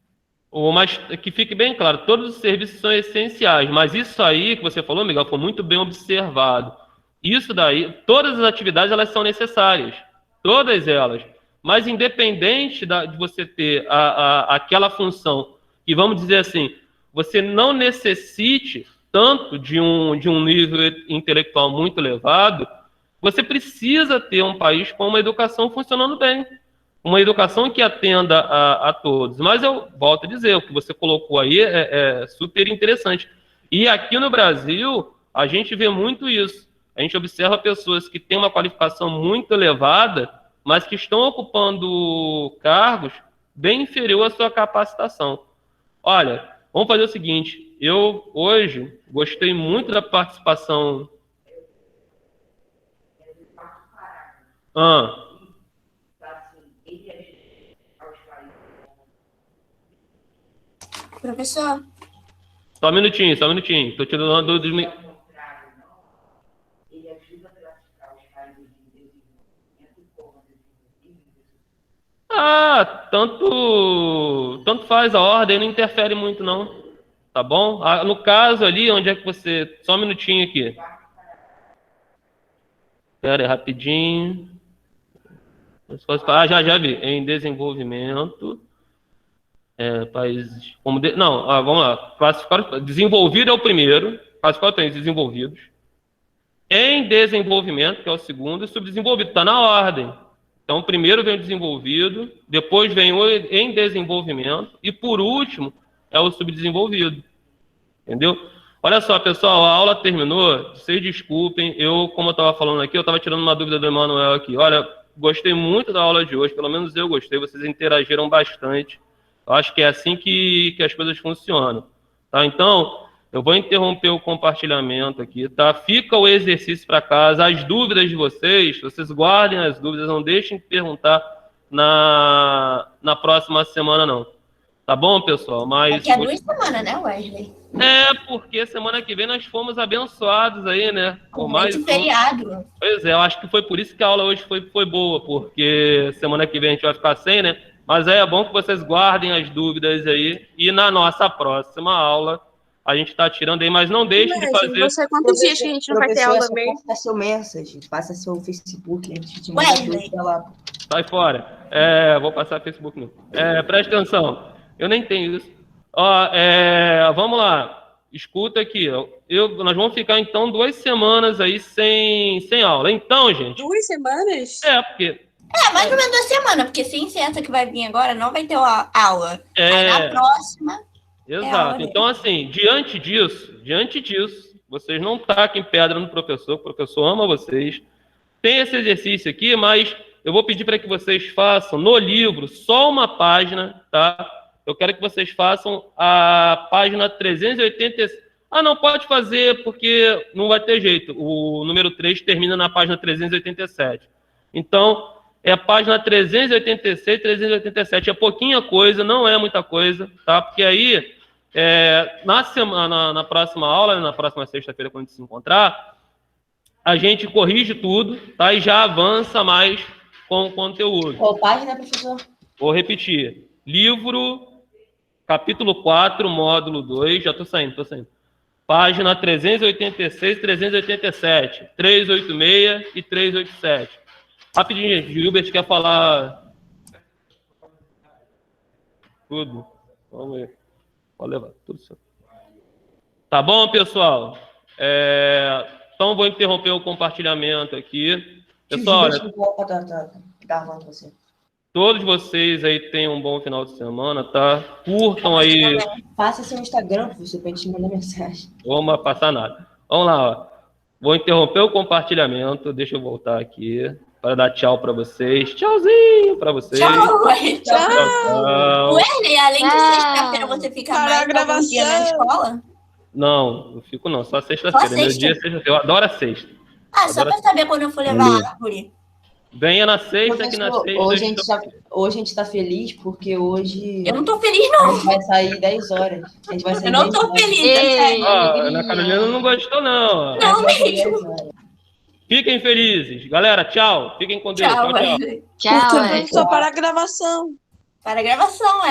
Mas que fique bem claro, todos os serviços são essenciais, mas isso aí que você falou, Miguel, foi muito bem observado. Isso daí, todas as atividades elas são necessárias, todas elas. Mas independente de você ter aquela função, que vamos dizer assim, você não necessite tanto de um nível intelectual muito elevado, você precisa ter um país com uma educação funcionando bem. Uma educação que atenda a todos. Mas eu volto a dizer, o que você colocou aí é super interessante. E aqui no Brasil, a gente vê muito isso. A gente observa pessoas que têm uma qualificação muito elevada, mas que estão ocupando cargos bem inferior à sua capacitação. Olha, vamos fazer o seguinte, eu hoje gostei muito da participação... Professor, Só um minutinho. Tô tirando uma dúvida. Tanto faz a ordem, não interfere muito, não. Tá bom? No caso ali, onde é que você... Só um minutinho aqui. Espera aí, rapidinho. Já vi. Em desenvolvimento... países... vamos lá. Classificar, desenvolvido é o primeiro. Classificar países desenvolvidos. Em desenvolvimento, que é o segundo, e subdesenvolvido. Está na ordem. Então, primeiro vem o desenvolvido, depois vem o em desenvolvimento, e por último é o subdesenvolvido. Entendeu? Olha só, pessoal, a aula terminou. Vocês desculpem, como eu estava falando aqui, eu estava tirando uma dúvida do Emanuel aqui. Olha, gostei muito da aula de hoje, pelo menos eu gostei, vocês interagiram bastante. Eu acho que é assim que as coisas funcionam. Tá? Então, eu vou interromper o compartilhamento aqui, tá? Fica o exercício para casa. As dúvidas de vocês guardem as dúvidas, não deixem de perguntar na próxima semana, não. Tá bom, pessoal? Mas... Daqui a 2 semanas, né, Wesley? Porque semana que vem nós fomos abençoados aí, né? Com mais feriado. Pois é, eu acho que foi por isso que a aula hoje foi boa, porque semana que vem a gente vai ficar sem, né? Mas é bom que vocês guardem as dúvidas aí, e na nossa próxima aula a gente está tirando aí, mas não deixe de fazer... Você, quantos dias que a gente não vai ter aula mesmo? Passa seu message, passa seu Facebook, a gente te manda tudo lá. Sai fora. Vou passar Facebook não. Presta atenção, eu nem tenho isso. Vamos lá, escuta aqui. Nós vamos ficar então 2 semanas aí sem aula. Então, gente... 2 semanas? Porque... mais ou menos 2 semanas, porque sem ser essa que vai vir agora, não vai ter aula. Aí na próxima... Exato. Então, assim, diante disso, vocês não taquem pedra no professor, o professor ama vocês. Tem esse exercício aqui, mas eu vou pedir para que vocês façam no livro só uma página, tá? Eu quero que vocês façam a página 386. Não pode fazer porque não vai ter jeito. O número 3 termina na página 387. Então, é a página 386, 387. É pouquinha coisa, não é muita coisa, tá? Porque aí, na próxima aula, na próxima sexta-feira, quando a gente se encontrar, a gente corrige tudo, tá? E já avança mais com o conteúdo. Qual página, professor? Vou repetir. livro, capítulo 4, módulo 2, já tô saindo. Página 386 e 387, 386 e 387. Rapidinho, gente, Gilbert quer falar tudo. Vamos ver. Pode levar, tudo certo. Tá bom, pessoal? Então, vou interromper o compartilhamento aqui. Pessoal, olha, todos vocês aí tenham um bom final de semana, tá? Curtam aí. Passa seu Instagram, professor, pra gente mandar mensagem. Vamos passar nada. Vamos lá, ó. Vou interromper o compartilhamento. Deixa eu voltar aqui para dar tchau para vocês. Tchauzinho para vocês. Tchau. Wesley, além de sexta-feira, você fica mais algum dia na escola? Não fico não. Só sexta-feira. Meu dia é sexta-feira. Eu adoro a sexta. Só para saber quando eu for levar a árvore. Venha na sexta, que na sexta... Hoje a gente tá feliz porque hoje... Eu não tô feliz, não. A gente vai sair 10 horas. A gente vai sair eu não tô feliz, Ana Carolina não gostou, não. Não mesmo. Fiquem felizes. Galera, tchau. Fiquem com Deus. Tchau. Tchau. Só para a gravação. Para a gravação,